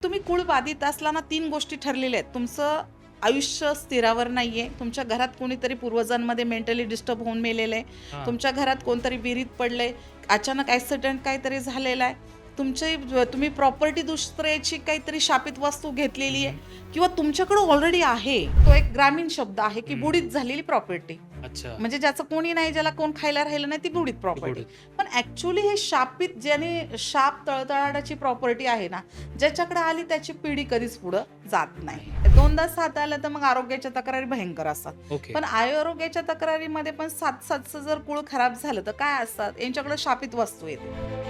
तुम्ही कुळ बाधित असताना 3 गोष्टी ठरलेल्या आहेत. तुमचं आयुष्य स्थिरावर नाहीये. तुमच्या घरात कोणीतरी पूर्वजांमध्ये मेंटली डिस्टर्ब होऊन मेलेलं आहे. हां. तुमच्या घरात कोणतरी विहिरीत पडलंय. अचानक ॲक्सिडेंट काहीतरी झालेला आहे. तुम्ही प्रॉपर्टी दुसऱ्याची काहीतरी शापित वस्तू घेतलेली हं, आहे किंवा तुमच्याकडे ऑलरेडी आहे. तो एक ग्रामीण शब्द आहे, की हं. बुडीत झालेली प्रॉपर्टी. अच्छा. म्हणजे ज्याचं कोणी नाही, ज्याला कोण खायला राहिलं नाही, ती बुडीत प्रॉपर्टी. गुड. पण ॲक्चुअली हे शापित ज्याने शाप तळतळाटाची प्रॉपर्टी आहे ना, ज्याच्याकडे आली त्याची पिढी कधीच पुढं जात नाही. दोनदा साथ आलं तर मग आरोग्याच्या तक्रारी भयंकर असतात. ओके. पण आरोग्याच्या तक्रारीमध्ये पण सातचं जर कुळ खराब झालं तर काय असतात, यांच्याकडे शापित वस्तू येते.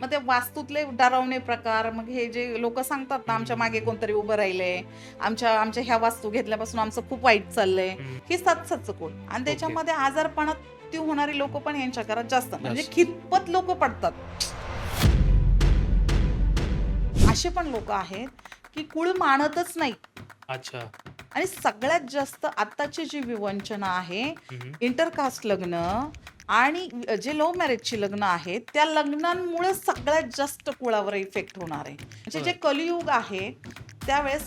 मग ते वास्तूतले डरावणे प्रकार, मग हे जे लोक सांगतात ना, आमच्या मागे कोणतरी उभं राहिलंय, आमच्या आमच्या ह्या वास्तू घेतल्यापासून आमचं खूप वाईट चाललंय, हं. हे सातचं कुळ. आणि ओके. त्याच्यामध्ये आजारपणात ती होणारी लोक पण यांच्या घरात जास्त, म्हणजे जास्त. कितपत लोक पडतात. असे पण लोक आहेत की कुळ मानतच नाही. अच्छा. आणि सगळ्यात जास्त आत्ताची जी विवंचना आहे, हं, हं. इंटरकास्ट लग्न आणि जे लव्ह मॅरेजची लग्न आहेत, त्या लग्नांमुळे सगळ्यात जास्त कुळावर इफेक्ट होणार आहे. म्हणजे जे बरं. कलियुग आहे, त्यावेळेस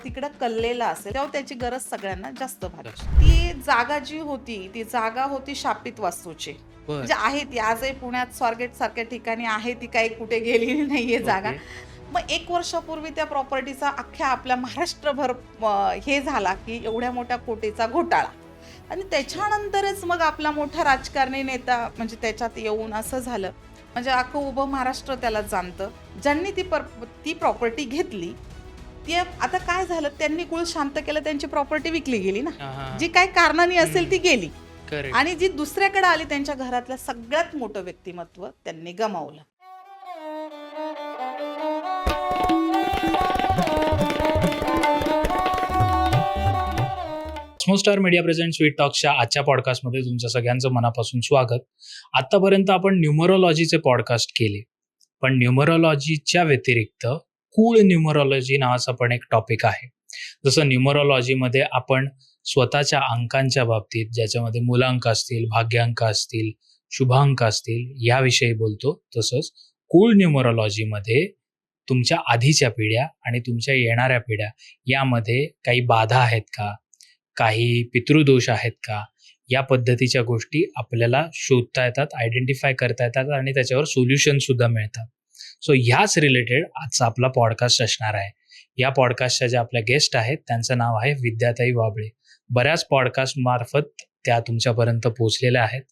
तिकडं कललेला असेल, तेव्हा त्याची गरज सगळ्यांना जास्त भासते. जास्त. ती जागा जी होती, ती जागा होती शापित वास्तूची. म्हणजे बरं. आहे ती आजही पुण्यात स्वारगेट सारख्या ठिकाणी आहे, ती काही कुठे गेलेली नाहीये जागा. ओके. मग 1 वर्षापूर्वी त्या प्रॉपर्टीचा अख्ख्या आपल्या महाराष्ट्रभर हे झाला, की एवढ्या मोठ्या कोटीचा घोटाळा. आणि त्याच्यानंतरच मग आपला मोठा राजकारणी नेता म्हणजे त्याच्यात येऊन असं झालं. म्हणजे अख्खं उभं महाराष्ट्र त्याला जाणतं. ज्यांनी ती प्रॉपर्टी घेतली, ती आता काय झालं, त्यांनी कुळ शांत केलं, त्यांची प्रॉपर्टी विकली गेली ना. हां, हां, जी हां. काही कारणाने असेल हं. ती गेली. करेक्ट. आणि जी दुसऱ्याकडे आली, त्यांच्या घरातलं सगळ्यात मोठं व्यक्तिमत्व त्यांनी गमावलं. कॉस्मोस्टार मीडिया प्रेझेंट स्वीट टॉक्सच्या आजच्या पॉडकास्टमध्ये तुमचं सगळ्यांचं मनापासून स्वागत. आत्तापर्यंत आपण न्यूमरोलॉजीचे पॉडकास्ट केले. पण न्यूमरोलॉजीच्या व्यतिरिक्त कूळ न्यूमरोलॉजी नावाचा पण एक टॉपिक आहे. जसं न्यूमरोलॉजीमध्ये आपण स्वतःच्या अंकांच्या बाबतीत, ज्याच्यामध्ये मूलांक असतील, भाग्यांक असतील, शुभांक असतील, याविषयी बोलतो. तसंच कूळ न्यूमरोलॉजीमध्ये तुमच्या आधीच्या पिढ्या आणि तुमच्या येणाऱ्या पिढ्या यामध्ये काही बाधा आहेत का? काही पितृदोष आहेत का? या पद्धतीच्या गोष्टी आपल्याला शोधता येतात, आयडेंटिफाय करता येतात आणि त्याच्यावर सोल्युशनसुद्धा मिळतात. सो ह्याच रिलेटेड आजचा आपला पॉडकास्ट असणार आहे. या पॉडकास्टच्या ज्या आपल्या गेस्ट आहेत, त्यांचं नाव आहे विद्याताई वाबळे. बऱ्याच पॉडकास्टमार्फत त्या तुमच्यापर्यंत पोहोचलेल्या आहेत.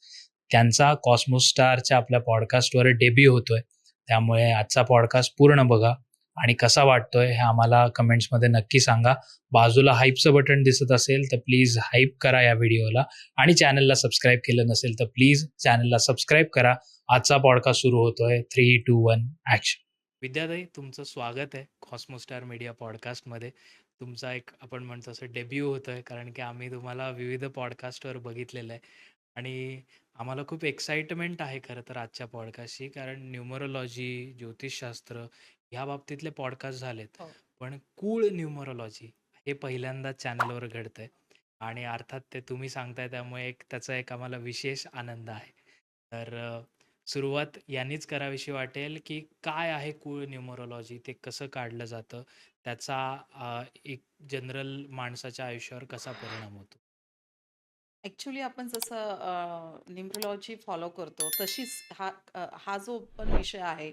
त्यांचा कॉस्मोस्टारच्या आपल्या पॉडकास्टवर डेब्यू होतोय. त्यामुळे आजचा पॉडकास्ट पूर्ण बघा आणि कसा वाटतोय हे आम्हाला कमेंट्समध्ये नक्की सांगा. बाजूला हाईपचं बटन दिसत असेल तर प्लीज हाईप करा या व्हिडिओला आणि चॅनलला सबस्क्राईब केलं नसेल तर प्लीज चॅनलला सबस्क्राईब करा. आजचा पॉडकास्ट सुरू होतोय. 3, 2, 1 ॲक्शन. विद्याताई, तुमचं स्वागत आहे कॉस्मोस्टार मीडिया पॉडकास्टमध्ये. तुमचा एक आपण म्हणतो असं डेब्यू होतोय, कारण की आम्ही तुम्हाला विविध पॉडकास्टवर बघितलेलं आहे आणि आम्हाला खूप एक्साइटमेंट आहे खरं तर आजच्या पॉडकास्टची, कारण न्यूमरोलॉजी, ज्योतिषशास्त्र ह्या बाबतीतले पॉडकास्ट झालेत. हो. पण कूळ न्यूमरोलॉजी हे पहिल्यांदाच चॅनलवर घडतंय आणि अर्थात ते तुम्ही सांगताय, त्यामुळे त्याचा एक आम्हाला विशेष आनंद आहे. तर सुरुवात यांनीच करावीशी वाटेल, की काय आहे कूळ न्यूमरोलॉजी? ते कसं काढलं जातं? त्याचा एक जनरल माणसाच्या आयुष्यावर कसा परिणाम होतो? ॲक्चुअली आपण जसं न्यूमरोलॉजी फॉलो करतो, तशीच हा जो पण विषय आहे,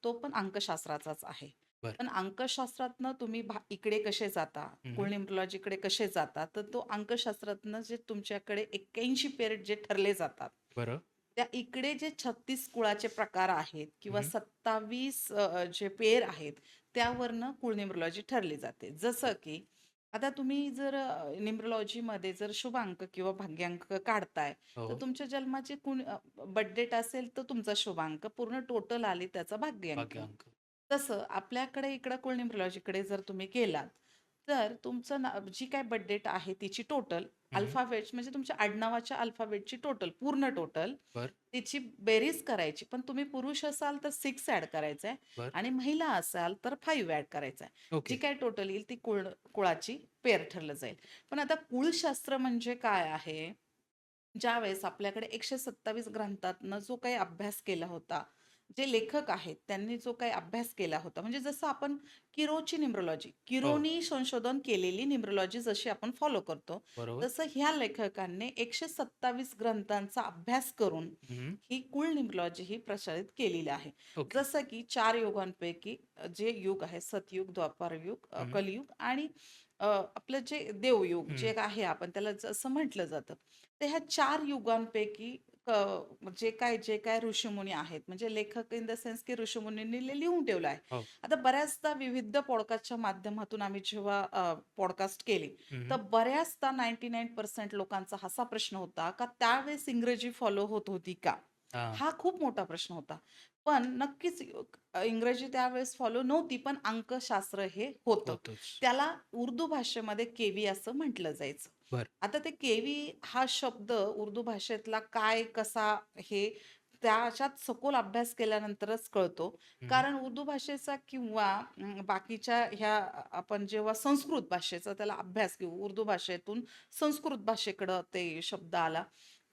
तो पण अंकशास्त्राचाच आहे. बरं. पण अंकशास्त्रातनं तुम्ही इकडे कसे जाता, हं, कुळ हं. न्यूमरोलॉजीकडे कसे जाता, तर तो अंकशास्त्रातनं जे तुमच्याकडे 81 पेर जे ठरले जातात, बरं. त्या इकडे जे 36 कुळाचे प्रकार आहेत हं, किंवा हं. 27 जे पेर आहेत, त्यावरनं कुळ न्यूमरोलॉजी ठरली जाते. जसं की आता तुम्ही जर न्यूमरोलॉजीमध्ये जर शुभांक किंवा भाग्यांक काढताय, तर हो. तुमच्या जन्माचे बर्थ डेट असेल तर तुमचा शुभांक, पूर्ण टोटल आली त्याचा भाग्यांक. भाग्यांक. तसं आपल्याकडे इकडं कुळ न्यूमरोलॉजीकडे जर तुम्ही गेलात, तर तुमचं जी काय बर्थ डेट आहे तिची टोटल हं, हं. अल्फाबेट्स, म्हणजे तुमच्या आडनावाच्या अल्फाबेटची टोटल, पूर्ण टोटल बरं, तिची बेरीज करायची. पण तुम्ही पुरुष असाल तर 6 ॲड करायचं आहे बरं. आणि महिला असाल तर 5 ॲड करायचं आहे. जी ओके. काय टोटल येईल ती कुळाची पेर ठरलं जाईल. पण आता कुळशास्त्र म्हणजे काय आहे? ज्यावेळेस आपल्याकडे 127 ग्रंथातनं जो काही अभ्यास केला होता, जे लेखक आहेत त्यांनी जो काही अभ्यास केला होता, म्हणजे जसं आपण किरोची न्यूमरोलॉजी, हो, किरोनी संशोधन केलेली न्यूमरोलॉजी जशी आपण फॉलो करतो, बरोबर. तसं ह्या लेखकांनी 127 ग्रंथांचा अभ्यास करून हं, ही कुळ न्यूमरोलॉजी ही प्रचलित केलेली आहे. ओके. जसं की 4 युगांपैकी जे युग आहे, सतयुग, द्वापारयुग, हं, कलियुग आणि आपलं जे देवयुग हं, जे आहे, आपण त्याला जसं म्हटलं जातं. तर ह्या 4 युगांपैकी जे काय ऋषीमुनी आहेत, म्हणजे लेखक इन द सेन्स की ऋषीमुनींनी लिहून ठेवलं आहे. हो. आता बऱ्याचदा विविध पॉडकास्टच्या माध्यमातून आम्ही जेव्हा पॉडकास्ट केले, हं, तर बऱ्याचदा 99% लोकांचा असा प्रश्न होता का त्यावेळेस इंग्रजी फॉलो होत होती का? हां, हा खूप मोठा प्रश्न होता. पण नक्कीच इंग्रजी त्यावेळेस फॉलो नव्हती, पण अंकशास्त्र हे होतं. होतोच. त्याला उर्दू भाषेमध्ये केवी असं म्हटलं जायचं. बरं. आता ते केवी हा शब्द उर्दू भाषेतला काय, कसा, हे त्याच्यात सखोल अभ्यास केल्यानंतरच कळतो. हं, कारण उर्दू भाषेचा किंवा बाकीच्या ह्या आपण जेव्हा संस्कृत भाषेचा त्याला अभ्यास घेऊ, उर्दू भाषेतून संस्कृत भाषेकडं ते शब्द आला.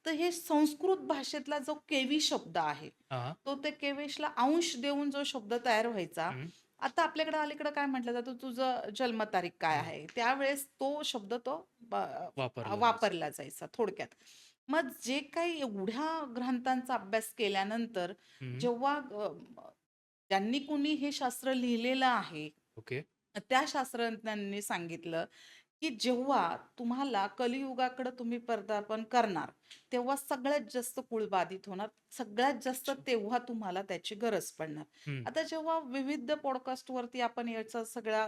तर हे संस्कृत भाषेतला जो केवी शब्द आहे, हां, तो ते केवेशला अंश देऊन जो शब्द तयार व्हायचा. हं, आता आपल्याकडं अलीकडं काय म्हटलं जातं, तुझं जन्मतारीख काय हं. आहे? त्यावेळेस तो शब्द तो वापरला जायचा. वापरला जायचा थोडक्यात. मग जे काही एवढ्या ग्रंथांचा अभ्यास केल्यानंतर हं, जेव्हा ज्यांनी कुणी हे शास्त्र लिहिलेलं आहे, ओके. त्या शास्त्रज्ञांनी सांगितलं की जेव्हा तुम्हाला कलियुगाकडे तुम्ही पदार्पण करणार, तेव्हा सगळ्यात जास्त कुळ बाधित होणार. सगळ्यात जास्त अच्छा. तेव्हा तुम्हाला त्याची गरज पडणार. हं, आता जेव्हा विविध पॉडकास्टवरती आपण याचं सगळ्या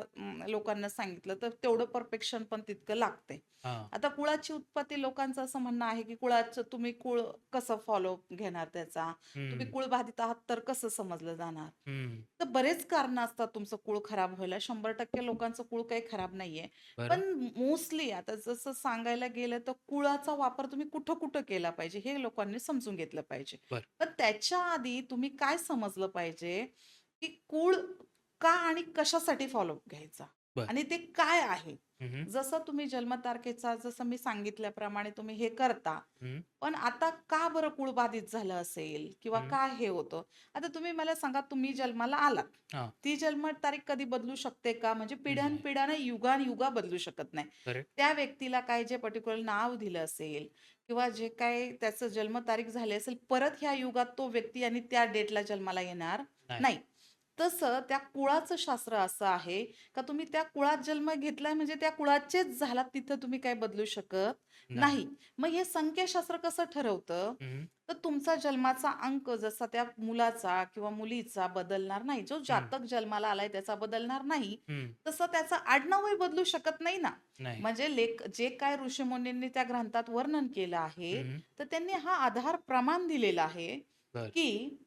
लोकांना सांगितलं, तर तेवढं परफेक्शन पण तितकं लागतंय. हां, आता कुळाची उत्पत्ती लोकांचं असं म्हणणं आहे, की कुळाचं तुम्ही कुळ कसं फॉलो घेणार त्याचा? तुम्ही हं, कुळ बाधित आहात तर कसं समजलं जाणार? हं. तर बरेच कारणं असतात तुमचं कुळ खराब व्हायला. 100% लोकांचं कुळ काही खराब नाहीये. बरं. पण मोस्टली आता जसं सांगायला गेलं तर कुळाचा वापर तुम्ही कुठं-कुठं केला पाहिजे, हे लोकांनी समजून घेतलं पाहिजे. बरं, पण त्याच्या आधी तुम्ही काय समजलं पाहिजे, की कुळ का आणि कशासाठी फॉलो घ्यायचा बरं. आणि ते काय आहे? हं, हं, जसं तुम्ही जन्मतारखेचा जसं मी सांगितल्याप्रमाणे तुम्ही हे करता. हं, पण आता का बरं कुळ बाधित झालं असेल किंवा हं. का हे होतं? आता तुम्ही मला सांगा, तुम्ही जन्माला आलात. हां, ती जन्मतारीख कधी बदलू शकते का? म्हणजे नाही. पिढ्यानपिढ्याने, युगानयुगा बदलू शकत नाही. करेक्ट. त्या व्यक्तीला काय जे पर्टिक्युलर नाव दिलं असेल किंवा जे काही त्याचं जन्मतारीख झाली असेल, परत ह्या युगात तो व्यक्ती आणि त्या डेटला जन्माला येणार नाही, नाही. तसं त्या कुळाचं शास्त्र असं आहे का तुम्ही त्या कुळात जन्म घेतलाय म्हणजे त्या कुळाचेच झालात, तिथं तुम्ही काही बदलू शकत नाही. नाही. मग हे संख्याशास्त्र कसं ठरवतं? हं, तर तुमचा जन्माचा अंक जसा त्या मुलाचा किंवा मुलीचा बदलणार नाही. जो हं, जातक जन्माला आलाय त्याचा बदलणार नाही. हं. तसं त्याचं आडनावही बदलू शकत नाही ना. नाही. म्हणजे जे काय ऋषीमुनींनी त्या ग्रंथात वर्णन केलं आहे, हं, तर त्यांनी हा आधार प्रमाण दिलेला आहे, बरं. की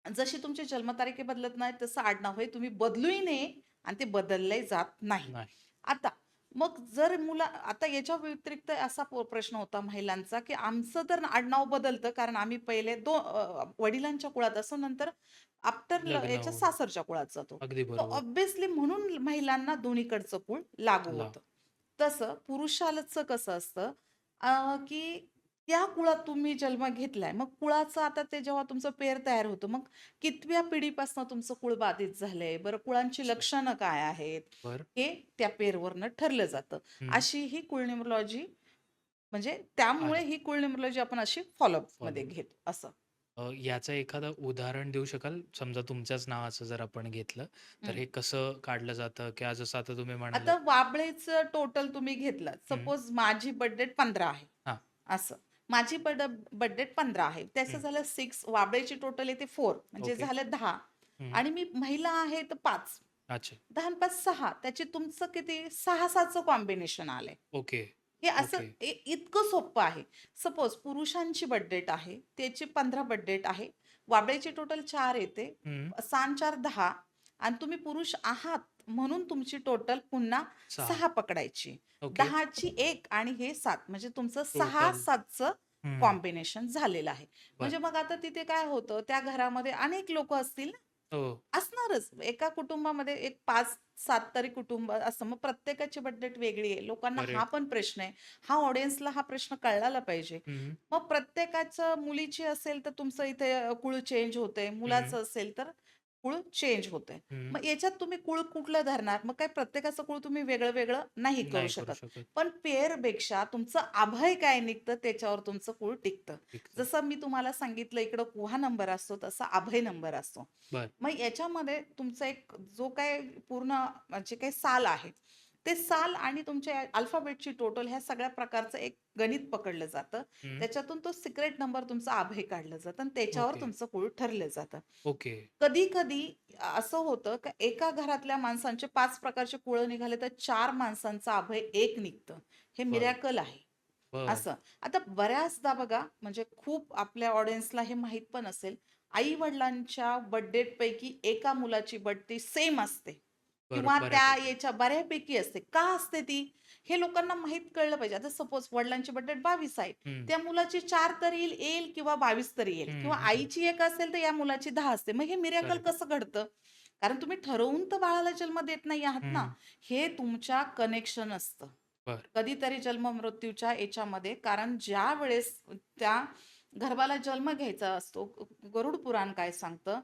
जशी तुमची जन्मतारीख बदलत नाही, तसं आडनावही तुम्ही बदलूही नये आणि ते बदलले जात नाही. नाही. आता मग जर मुलं आता याच्या व्यतिरिक्त असा प्रश्न होता महिलांचा, की आमचं तर आडनाव बदलतं कारण आम्ही पहिले वडिलांच्या कुळात असो, नंतर आफ्टर लग्न याच्या होऊन. सासरच्या कुळात जातो. अगदी तर बरोबर. ऑब्व्हियसली म्हणून महिलांना दोन्हीकडचं कुळ लागू लाव. होतं. तसं पुरुषाचं कसं असतं, की त्या कुळात तुम्ही जन्म घेतलाय. मग कुळाचं आता ते जेव्हा तुमचं पेर तयार होतं, मग कितव्या पिढीपासून तुमचं कुळ बाधित झालंय? बरं कुळांची अच्छा. लक्षणं काय आहेत? बरं. हे त्या पेरवरनं ठरलं जातं. हं. अशी ही कुळ न्यूमरॉलॉजी, म्हणजे त्यामुळे आहे. ही कुळ न्यूमरॉलॉजी आपण अशी फॉलोअपमध्ये फॉलो. घेतो असं. याचं एखादं उदाहरण देऊ शकाल? समजा तुमच्याच नावाचं जर आपण घेतलं, तर हं. हे कसं काढलं जातं? किंवा जसं आता तुम्ही म्हणालात. आता वाबळेचं टोटल तुम्ही घेतलं. हं. सपोज माझी बर्थ डेट 15 आहे. हां. असं. माझी बर्थ डेट 15 आहे. त्याचं हं. झालं 6, वाबळेची टोटल येते 4 म्हणजे ओके. झालं 10 हं. आणि मी महिला आहे तर 5. अच्छा. 10 आणि 5 6. त्याची तुमचं किती 6-6चं कॉम्बिनेशन आलंय. ओके. हे असं ओके. इतकं सोपं आहे. सपोज पुरुषांची बर्थ डेट आहे, त्याची 15 बर्थ डेट आहे. वाबळेची टोटल 4 येते. हं. 6 आणि 4 10 आणि तुम्ही पुरुष आहात म्हणून तुमची टोटल पुन्हा 6. 6 पकडायची. ओके. 10ची 1 आणि हे 7 म्हणजे तुमचं टोटल. 6-7चं हं. कॉम्बिनेशन झालेलं आहे. बरं. म्हणजे मग आता तिथे काय होतं, त्या घरामध्ये अनेक लोकं असतील ना, हो. असणारच. एका कुटुंबामध्ये एक 5-7 तरी कुटुंब असतं. मग प्रत्येकाची बर्थडेट वेगळी आहे. लोकांना हा करेक्ट. पण प्रश्न आहे. हा ऑडियन्सला हा प्रश्न कळायला पाहिजे. हं, मग प्रत्येकाचं मुलीची असेल तर तुमचं इथे कुळ चेंज होतंय. हं, मुलाचं असेल तर कुळ चेंज होतंय. हं. मग याच्यात तुम्ही कुळ कुठलं धरणार? मग काय प्रत्येकाचं कुळ तुम्ही वेगळं-वेगळं नाही करू नाही करू शकत. शकत. पण पेअरपेक्षा तुमचं अभय काय निघतं त्याच्यावर तुमचं कुळ टिकतं. ठीक आहे. जसं मी तुम्हाला सांगितलं इकडं कुहा नंबर असतो तसा अभय नंबर असतो. बरं. मग याच्यामध्ये तुमचा एक जो काही पूर्ण म्हणजे काही साल आहे, ते साल आणि तुमच्या अल्फाबेटची टोटल ह्या सगळ्या प्रकारचं एक गणित पकडलं जातं. हं. त्याच्यातून तो सिक्रेट नंबर तुमचा अभय काढलं जातं आणि त्याच्यावर ओके, तुमचं कुळ ठरलं जातं. ओके. कधी-कधी असं होतं की एका घरातल्या माणसांचे 5 प्रकारचे कुळं निघाले, तर 4 माणसांचा अभय 1 निघतं. हे बरं, मिरॅकल आहे. बरं. असं. आता बऱ्याचदा बघा, म्हणजे खूप आपल्या ऑडियन्सला हे माहीत पण असेल, आई-वडिलांच्या बर्थ पैकी एका मुलाची बर्थडे सेम असते बरं, किंवा त्या बऱ्यापैकी. याच्या बऱ्यापैकी असते. का असते ती? हे लोकांना माहीत कळलं पाहिजे. आता सपोज वडिलांची बर्थडे 22 आहे. हं, त्या मुलाची 4 तरी येईल किंवा 22 तरी येईल हं, किंवा हं. आईची 1 असेल, तर या मुलाची 10 असते. मग हे मिरेकल करेक्ट. कसं घडतं? कारण तुम्ही ठरवून तर बाळाला जन्म देत नाही आहात ना. हं. हे तुमच्या कनेक्शन असतं. बरं. कधीतरी जन्म-मृत्यूच्या याच्यामध्ये, कारण ज्यावेळेस त्या गर्भाला जन्म घ्यायचा असतो, गरुड पुराण काय सांगतं,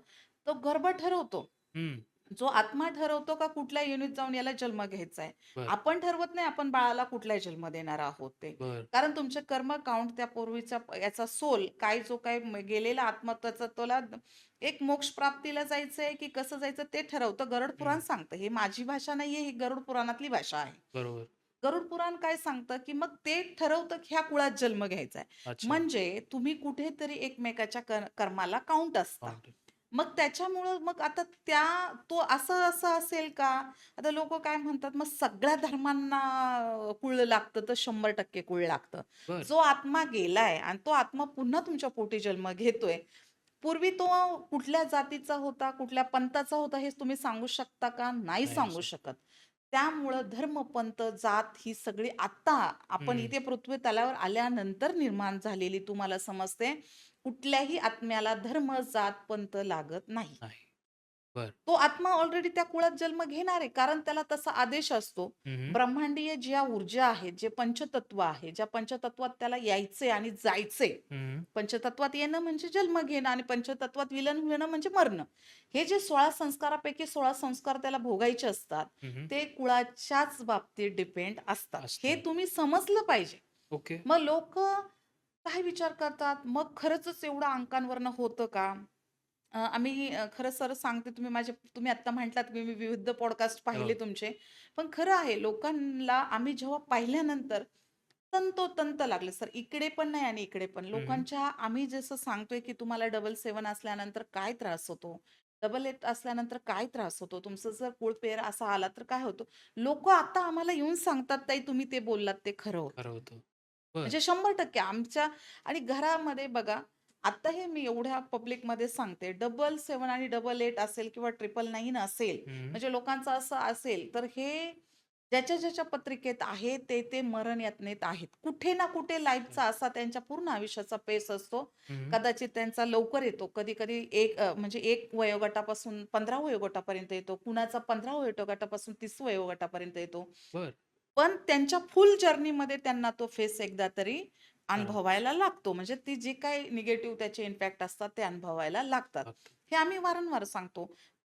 तो गर्भ ठरवतो. हं. जो आत्मा ठरवतो का कुठल्या युनिट जाऊन याला जन्म घ्यायचा आहे. बरं, आपण ठरवत नाही आपण बाळाला कुठला जन्म देणार आहोत ते. बरं. कारण तुमचे कर्म काउंट त्या पूर्वीचा याचा सोल काय जो काय गेलेला आत्मा त्याचा तुला एक मोक्ष प्राप्तीला जायचंय की कसं जायचं ते ठरवतं. गरुड पुराण हं. सांगतं. हे माझी भाषा नाहीये, ही गरुड पुराणातली भाषा आहे. बरोबर. गरुड पुराण काय सांगतं, की मग ते ठरवतं की ह्या कुळात जन्म घ्यायचा आहे. अच्छा. म्हणजे तुम्ही कुठेतरी एकमेकाच्या कर्माला काउंट असता. फाउंटन. मग त्याच्यामुळं मग आता तो असं असं असेल का? आता लोकं काय म्हणतात, मग सगळ्या धर्मांना कुळ लागतं तर 100% कुळ लागतं. बरं. जो आत्मा गेलाय आणि तो आत्मा पुन्हा तुमच्या पोटी जन्म घेतोय. पूर्वी तो कुठल्या जातीचा होता, कुठल्या पंथाचा होता हे तुम्ही सांगू शकता का? नाही नाही सांगू असं. शकत. त्यामुळं धर्म, पंथ, जात ही सगळी आत्ता आपण हं. इथे पृथ्वी तलावर आल्यानंतर निर्माण झालेली तुम्हाला समजते. कुठल्याही आत्म्याला धर्म, जात, पंथ लागत नाही. नाही. बरं. तो आत्मा ऑलरेडी त्या कुळात जन्म घेणार आहे. कारण त्याला तसा आदेश असतो. हं, हं. ब्रह्मांडीय ज्या ऊर्जा आहेत, जे पंचतत्व आहे, ज्या पंचतत्वात त्याला यायचंय आणि जायचंय. हं, पंचतत्वात येणं म्हणजे जन्म घेणं आणि पंचतत्वात विलीन होणं म्हणजे मरणं. हे जे 16 संस्कारापैकी 16 संस्कार त्याला भोगायचे असतात, हं, हं. ते कुळाच्याच बाबतीत डिपेंड असतात. हे असतात. तुम्ही समजलं पाहिजे. ओके. मग लोकं काय विचार करतात, मग खरंचच एवढं अंकांवरनं होतं का? आम्ही खरं सरळ सांगते, तुम्ही आत्ता म्हटलात, की मी विविध पॉडकास्ट पाहिले हो. तुमचे. पण खरं आहे, लोकांना आम्ही जेव्हा पाहिल्यानंतर तंतोतंत लागले सर. इकडे पण नाही आणि इकडे पण. हं, हं. लोकांच्या आम्ही जसं सांगतोय, की तुम्हाला 777 असल्यानंतर काय त्रास होतो? 88 असल्यानंतर काय त्रास होतो? तुमचं जर कुळ पेर असा आला तर काय होतं? लोकं आता आम्हाला येऊन सांगतात, "ताई तुम्ही ते बोललात ते खरं होतं." खरं होतं. बरं. म्हणजे 100% आमच्या आणि घरामध्ये बघा, आता हे मी एवढ्या पब्लिकमध्ये सांगते, 777 आणि 88 असेल किंवा 999 असेल, हं. म्हणजे लोकांचं असं असेल, तर हे ज्याच्या पत्रिकेत आहे, ते मरण यातनेत आहेत. कुठे ना कुठे लाईफचा असा त्यांच्या पूर्ण आयुष्याचा पेस असतो. हं. कदाचित त्यांचा लवकर येतो. कधी-कधी म्हणजे 1 वयोगटापासून 15 वयोगटापर्यंत येतो. कुणाचा 15 वयोगटापासून 30 वयोगटापर्यंत येतो. बरं. पण त्यांच्या फुल जर्नीमध्ये त्यांना तो फेस एकदा तरी खरं. अनुभवायला लागतो. म्हणजे ती जी काही निगेटिव्ह त्याचे इम्पॅक्ट असतात ते अनुभवायला लागतात. फक्त. हे आम्ही वारंवार सांगतो.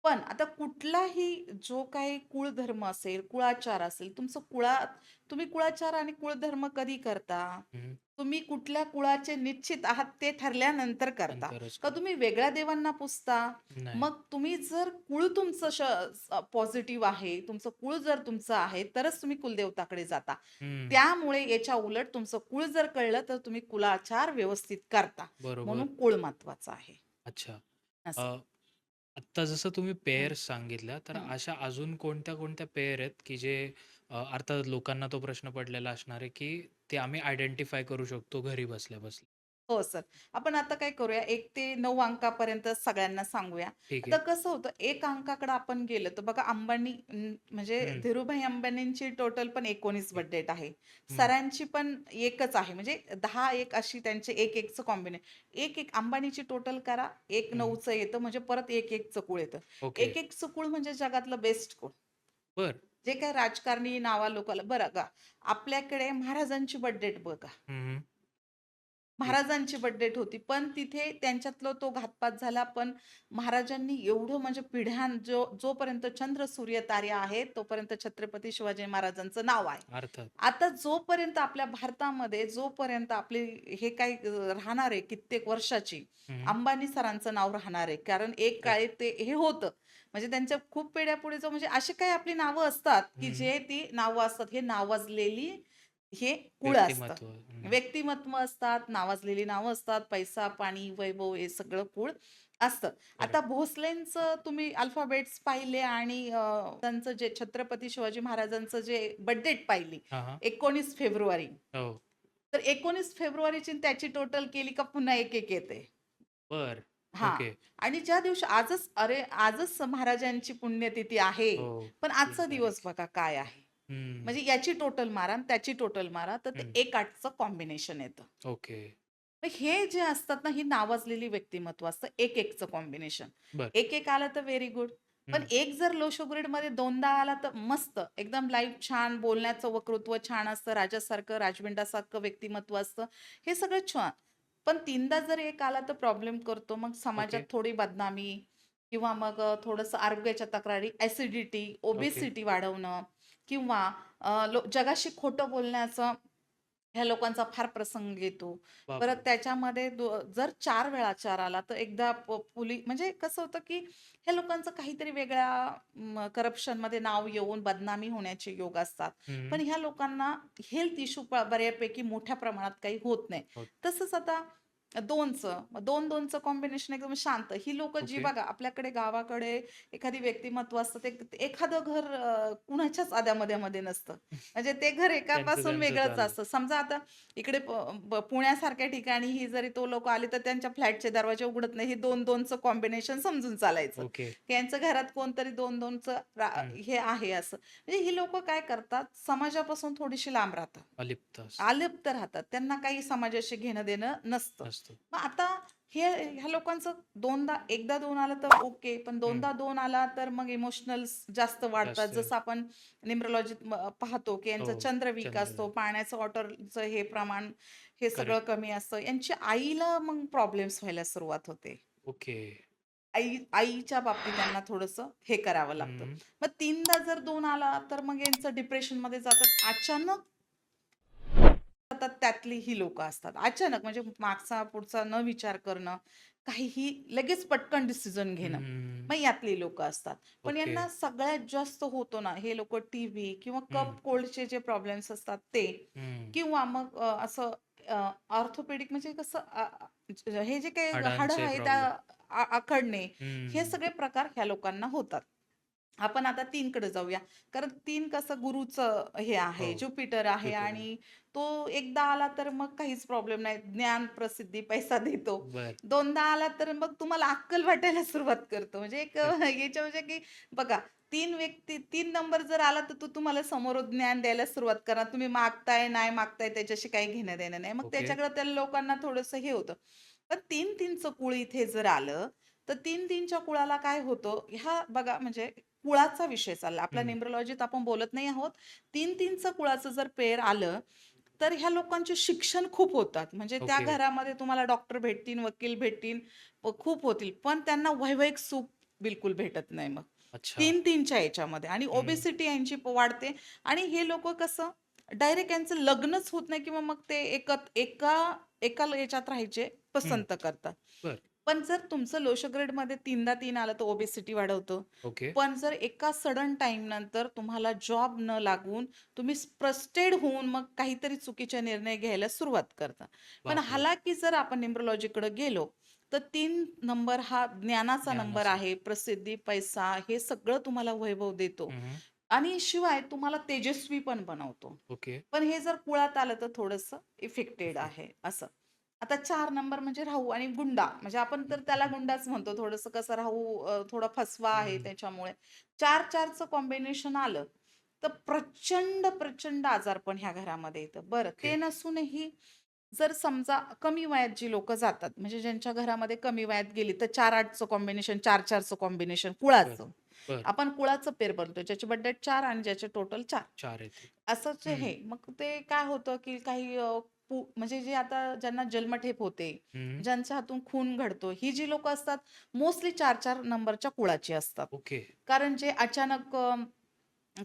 पण आता कुठलाही जो काही कुळधर्म असेल, कुळाचार असेल, तुम्ही कुळाचार आणि कुळधर्म कधी करता? हं. तुम्ही कुठल्या कुळाचे निश्चित आहात ते ठरल्यानंतर करता. नंतरच का करतो. तुम्ही वेगळ्या देवांना पुजता? नाही. मग तुम्ही जर कुळ तुमचं पॉझिटिव्ह आहे, तुमचं कुळ जर तुमचं आहे, तरच तुम्ही कुलदेवताकडे जाता. हं. त्यामुळे याच्या उलट तुमचं कुळ जर कळलं, तर तुम्ही कुलाचार व्यवस्थित करता. बरोबर. म्हणून कुळ महत्वाचा आहे. अच्छा. अ, असं. आत्ता जसं तुम्ही हं, पेयर्स सांगितल्या, तर हं. अशा अजून कोणत्या-कोणत्या पेयर आहेत, की जे अर्थात लोकांना तो प्रश्न पडलेला असणार आहे, की ते आम्ही आयडेंटिफाय करू शकतो घरी बसल्या-बसल्या? हो सर. आपण आता काय करूया 1 ते 9 अंकापर्यंत सगळ्यांना सांगूया. ठीक आता आहे. कसं होतं 1 अंकाकडे आपण गेलो तर बघा अंबानी म्हणजे हं. धीरूभाई अंबानींची टोटल पण 19 बर्थ डेट आहे. हं. सरांची पण एकच आहे. म्हणजे 10-1 अशी त्यांचे 1-1चं कॉम्बिनेशन. 1-1 अंबानीची टोटल करा, 1-9 चं येतं म्हणजे परत 1-1चं कुळ येतं. ओके. 1-1चं कुळ म्हणजे जगातलं बेस्ट कुळ. बरं. जे काही राजकारणी नावा लोकाला बरं का आपल्याकडे महाराजांची बर्थ डेट बघा. हं. ठीक. महाराजांची बर्थ डेट होती. पण तिथे त्यांच्यातला तो घातपात झाला. पण महाराजांनी एवढं म्हणजे जोपर्यंत चंद्र, सूर्य, तारे आहेत, तोपर्यंत छत्रपती शिवाजी महाराजांचं नाव आहे. अर्थात. आता जोपर्यंत आपल्या भारतामध्ये जोपर्यंत आपले हे काही राहणार आहे कित्येक वर्षाची, हं. अंबानी सरांचं नाव राहणार आहे. कारण एक बरं. काळी ते हे होतं. म्हणजे त्यांच्या खूप पिढ्यापुढे म्हणजे अशी काही आपली नावं असतात, की हं. जे ती नावं असतात. हे नावाजलेली हे कुळ असतं. व्यक्तिमत्व. हं. व्यक्तिमत्व असतात, नावाजलेली नावं असतात, पैसा, पाणी, वैभव हे सगळं कुळ असतं. आता बरोबर. भोसलेंचं तुम्ही अल्फाबेट्स पाहिले आणि त्यांचं जे छत्रपती शिवाजी महाराजांचं जे बर्थ डेट पाहिली हां, हां. 19 फेब्रुवारी. हो. तर 19 फेब्रुवारीची आणि त्याची टोटल केली का पुन्हा 1-1 येते. बरं. हां. ओके. आणि ज्या दिवशी आजच महाराजांची पुण्यतिथी आहे. हो. पण 3 आजचा दिवस तारीख. बघा काय आहे. हं. म्हणजे याची टोटल मारा आणि त्याची टोटल मारा तर ते हं. 1-8चं कॉम्बिनेशन येतं. ओके. तर हे जे असतात ना, ही नावाजलेली व्यक्तिमत्व असतं 1-1चं कॉम्बिनेशन. बरं. 1-1 आलं तर व्हेरी गुड. पण हं. 1 जर लो शुगर ग्रेडमध्ये 2दा आला तर मस्त. एकदम लाईफ छान, बोलण्याचं वक्तृत्व छान असतं, राजासारखं, राजबिंडासारखं व्यक्तिमत्व असतं. हे सगळं छान. पण 3दा जर 1 आला तर प्रॉब्लेम करतो. मग समाजात ओके. थोडी बदनामी किंवा मग थोडंसं आरोग्याच्या तक्रारी, ॲसिडिटी, ओके. ओबेसिटी वाढवणं किंवा जगाशी खोटं बोलण्याचं ह्या लोकांचा फार प्रसंग येतो. परत बापरे! त्याच्यामध्ये जर 4 वेळा 4 आला तर एकदा म्हणजे कसं होतं, की ह्या लोकांचं काहीतरी वेगळ्या करप्शनमध्ये नाव येऊन बदनामी होण्याचे योग असतात. हं. पण ह्या लोकांना हेल्थ इश्यू बऱ्यापैकी मोठ्या प्रमाणात काही होत नाही. हो. तसंच आता 2चं मग 2-2चं कॉम्बिनेशन एकदम शांत. ही लोकं जी ओके. बघा आपल्याकडे गावाकडे एखादी व्यक्तिमत्व असतं ते एखादं घर कुणाच्याच नसतं. म्हणजे ते घर त्यांचं एकापासून त्यांचं वेगळंच चाललं. असतं. समजा आता इकडे पुण्यासारख्या ठिकाणी ही जरी तो लोकं आले तर त्यांच्या फ्लॅटचे दरवाजे उघडत नाही. हे 2-2चं कॉम्बिनेशन समजून चालायचं. ओके. की यांचं घरात कोणतरी 2-2चं हं. हे आहे असं. म्हणजे ही लोकं काय करतात समाजापासून थोडीशी लांब राहतात. अलिप्त असतात. अलिप्त राहतात. त्यांना काही समाजाशी घेणं-देणं नसतं. नसतं. मग आता ह्या लोकांचं 2दा 2 आलं तर ओके. पण हं. 2दा 2 आला तर मग इमोशनल्स जास्त वाढतात. जास्त. जसं आपण न्यूमरोलॉजीत पाहतो, की हो. यांचा चंद्र वीक चंद्र. असतो. पाण्याचं वॉटरचं हे प्रमाण हे सगळं करेक्ट. कमी असतं. यांच्या आईला मग प्रॉब्लेम्स व्हायला सुरुवात होते. ओके. आईच्या बाबतीत त्यांना थोडंसं हे करावं लागतं. हं. मग 3दा जर 2 आला तर मग यांचं डिप्रेशनमध्ये जातात. अचानक जातात त्यातली ही लोकं असतात. अचानक म्हणजे मागचा पुढचा न विचार करणं, काहीही लगेच पटकन डिसिजन घेणं. हं. मग यातली लोकं असतात. पण ओके. यांना सगळ्यात जास्त होतो ना, हे लोकं टीबी किंवा हं. कफ कोल्डचे जे प्रॉब्लेम्स असतात ते हं. किंवा मग असं ऑर्थोपेडिक म्हणजे कसं हे जे काही हाडं हाडांचे आहेत प्रॉब्लेम. आखडणे, हे हं. सगळे प्रकार ह्या लोकांना होतात. आपण आता 3 कडे जाऊया. कारण 3 कसं गुरुचं हे हो. आहे, ज्युपिटर आहे ज्युपिटर. आणि तो एकदा आला तर मग काहीच प्रॉब्लेम नाही. ज्ञान, प्रसिद्धी, पैसा देतो. बरं. 2दा आला तर मग तुम्हाला अक्कल वाटायला सुरुवात करतो. म्हणजे एक याच्या म्हणजे की बघा 3 नंबर जर आला तर तो तुम्हाला समोरून ज्ञान द्यायला सुरुवात करणार. तुम्ही मागताय, नाही मागताय त्याच्याशी काही घेणं-देणं नाही. मग ओके. त्याच्याकडे त्या लोकांना थोडंसं हे होतं. पण 3-3चं कुळ इथे जर आलं, तर 3-3च्या कुळाला काय होतं, ह्या बघा म्हणजे कुळाचा विषय चालला. आपल्या हं. न्यूमरोलॉजीत आपण बोलत नाही आहोत. 3-3चं कुळाचं जर पेर आलं, तर ह्या लोकांचे शिक्षण खूप होतात. म्हणजे त्या ओके. घरामध्ये तुम्हाला डॉक्टर भेटतील, वकील भेटतील, खूप होतील. पण त्यांना वैवाहिक सुख बिलकुल भेटत नाही मग. अच्छा. 3-3च्या याच्यामध्ये आणि हं. ओबेसिटी यांची वाढते आणि हे लोकं कसं डायरेक्ट यांचं लग्नच होत नाही किंवा मग ते एका एका याच्यात राहायचे हं. पसंत करतात. बरं. पण जर तुमचं लो शुगर ग्रेडमध्ये 3दा 3 आलं तर ओबेसिटी वाढवतं. ओके. पण जर एका सडन टाईम नंतर तुम्हाला जॉब न लागून तुम्ही फ्रस्ट्रेट होऊन मग काहीतरी चुकीचे निर्णय घ्यायला सुरुवात करता. पण बापरे! हालाकी जर आपण न्यूमरोलॉजीकडे गेलो, तर 3 नंबर हा ज्ञानाचा नंबर ज्ञानाचा. आहे. प्रसिद्धी, पैसा हे सगळं तुम्हाला वैभव देतो हं, हं. आणि शिवाय तुम्हाला तेजस्वी पण बनवतो. ओके. पण हे जर कुळात आलं तर थोडंसं इफेक्टेड इफेक्ट. आहे असं. आता 4 नंबर म्हणजे राहू आणि गुंडा. म्हणजे आपण तर त्याला गुंडाच म्हणतो. थोडंसं कसं राहू थोडा फसवा आहे हं. त्याच्यामुळे. 4-4चं कॉम्बिनेशन आलं, तर प्रचंड, प्रचंड आजारपण ह्या घरामध्ये येतं. बरं ओके. ते नसूनही जर समजा कमी वयात जी लोकं जातात, म्हणजे ज्यांच्या घरामध्ये कमी वयात गेली, तर 4-8चं कॉम्बिनेशन, 4-4चं कॉम्बिनेशन बरं, कुळाचं. बरं. आपण कुळाचं पेर बनवतो. ज्याचे बर्थडे 4 आणि ज्याचे टोटल 4. 4 येतील. असंच हं, हे. मग ते काय होतं, की काही म्हणजे जे आता ज्यांना जन्मठेप होते, हं. ज्यांच्या हातून खून घडतो, ही जी लोकं असतात मोस्टली 4-4 नंबरच्या कुळाची असतात. ओके. कारण जे अचानक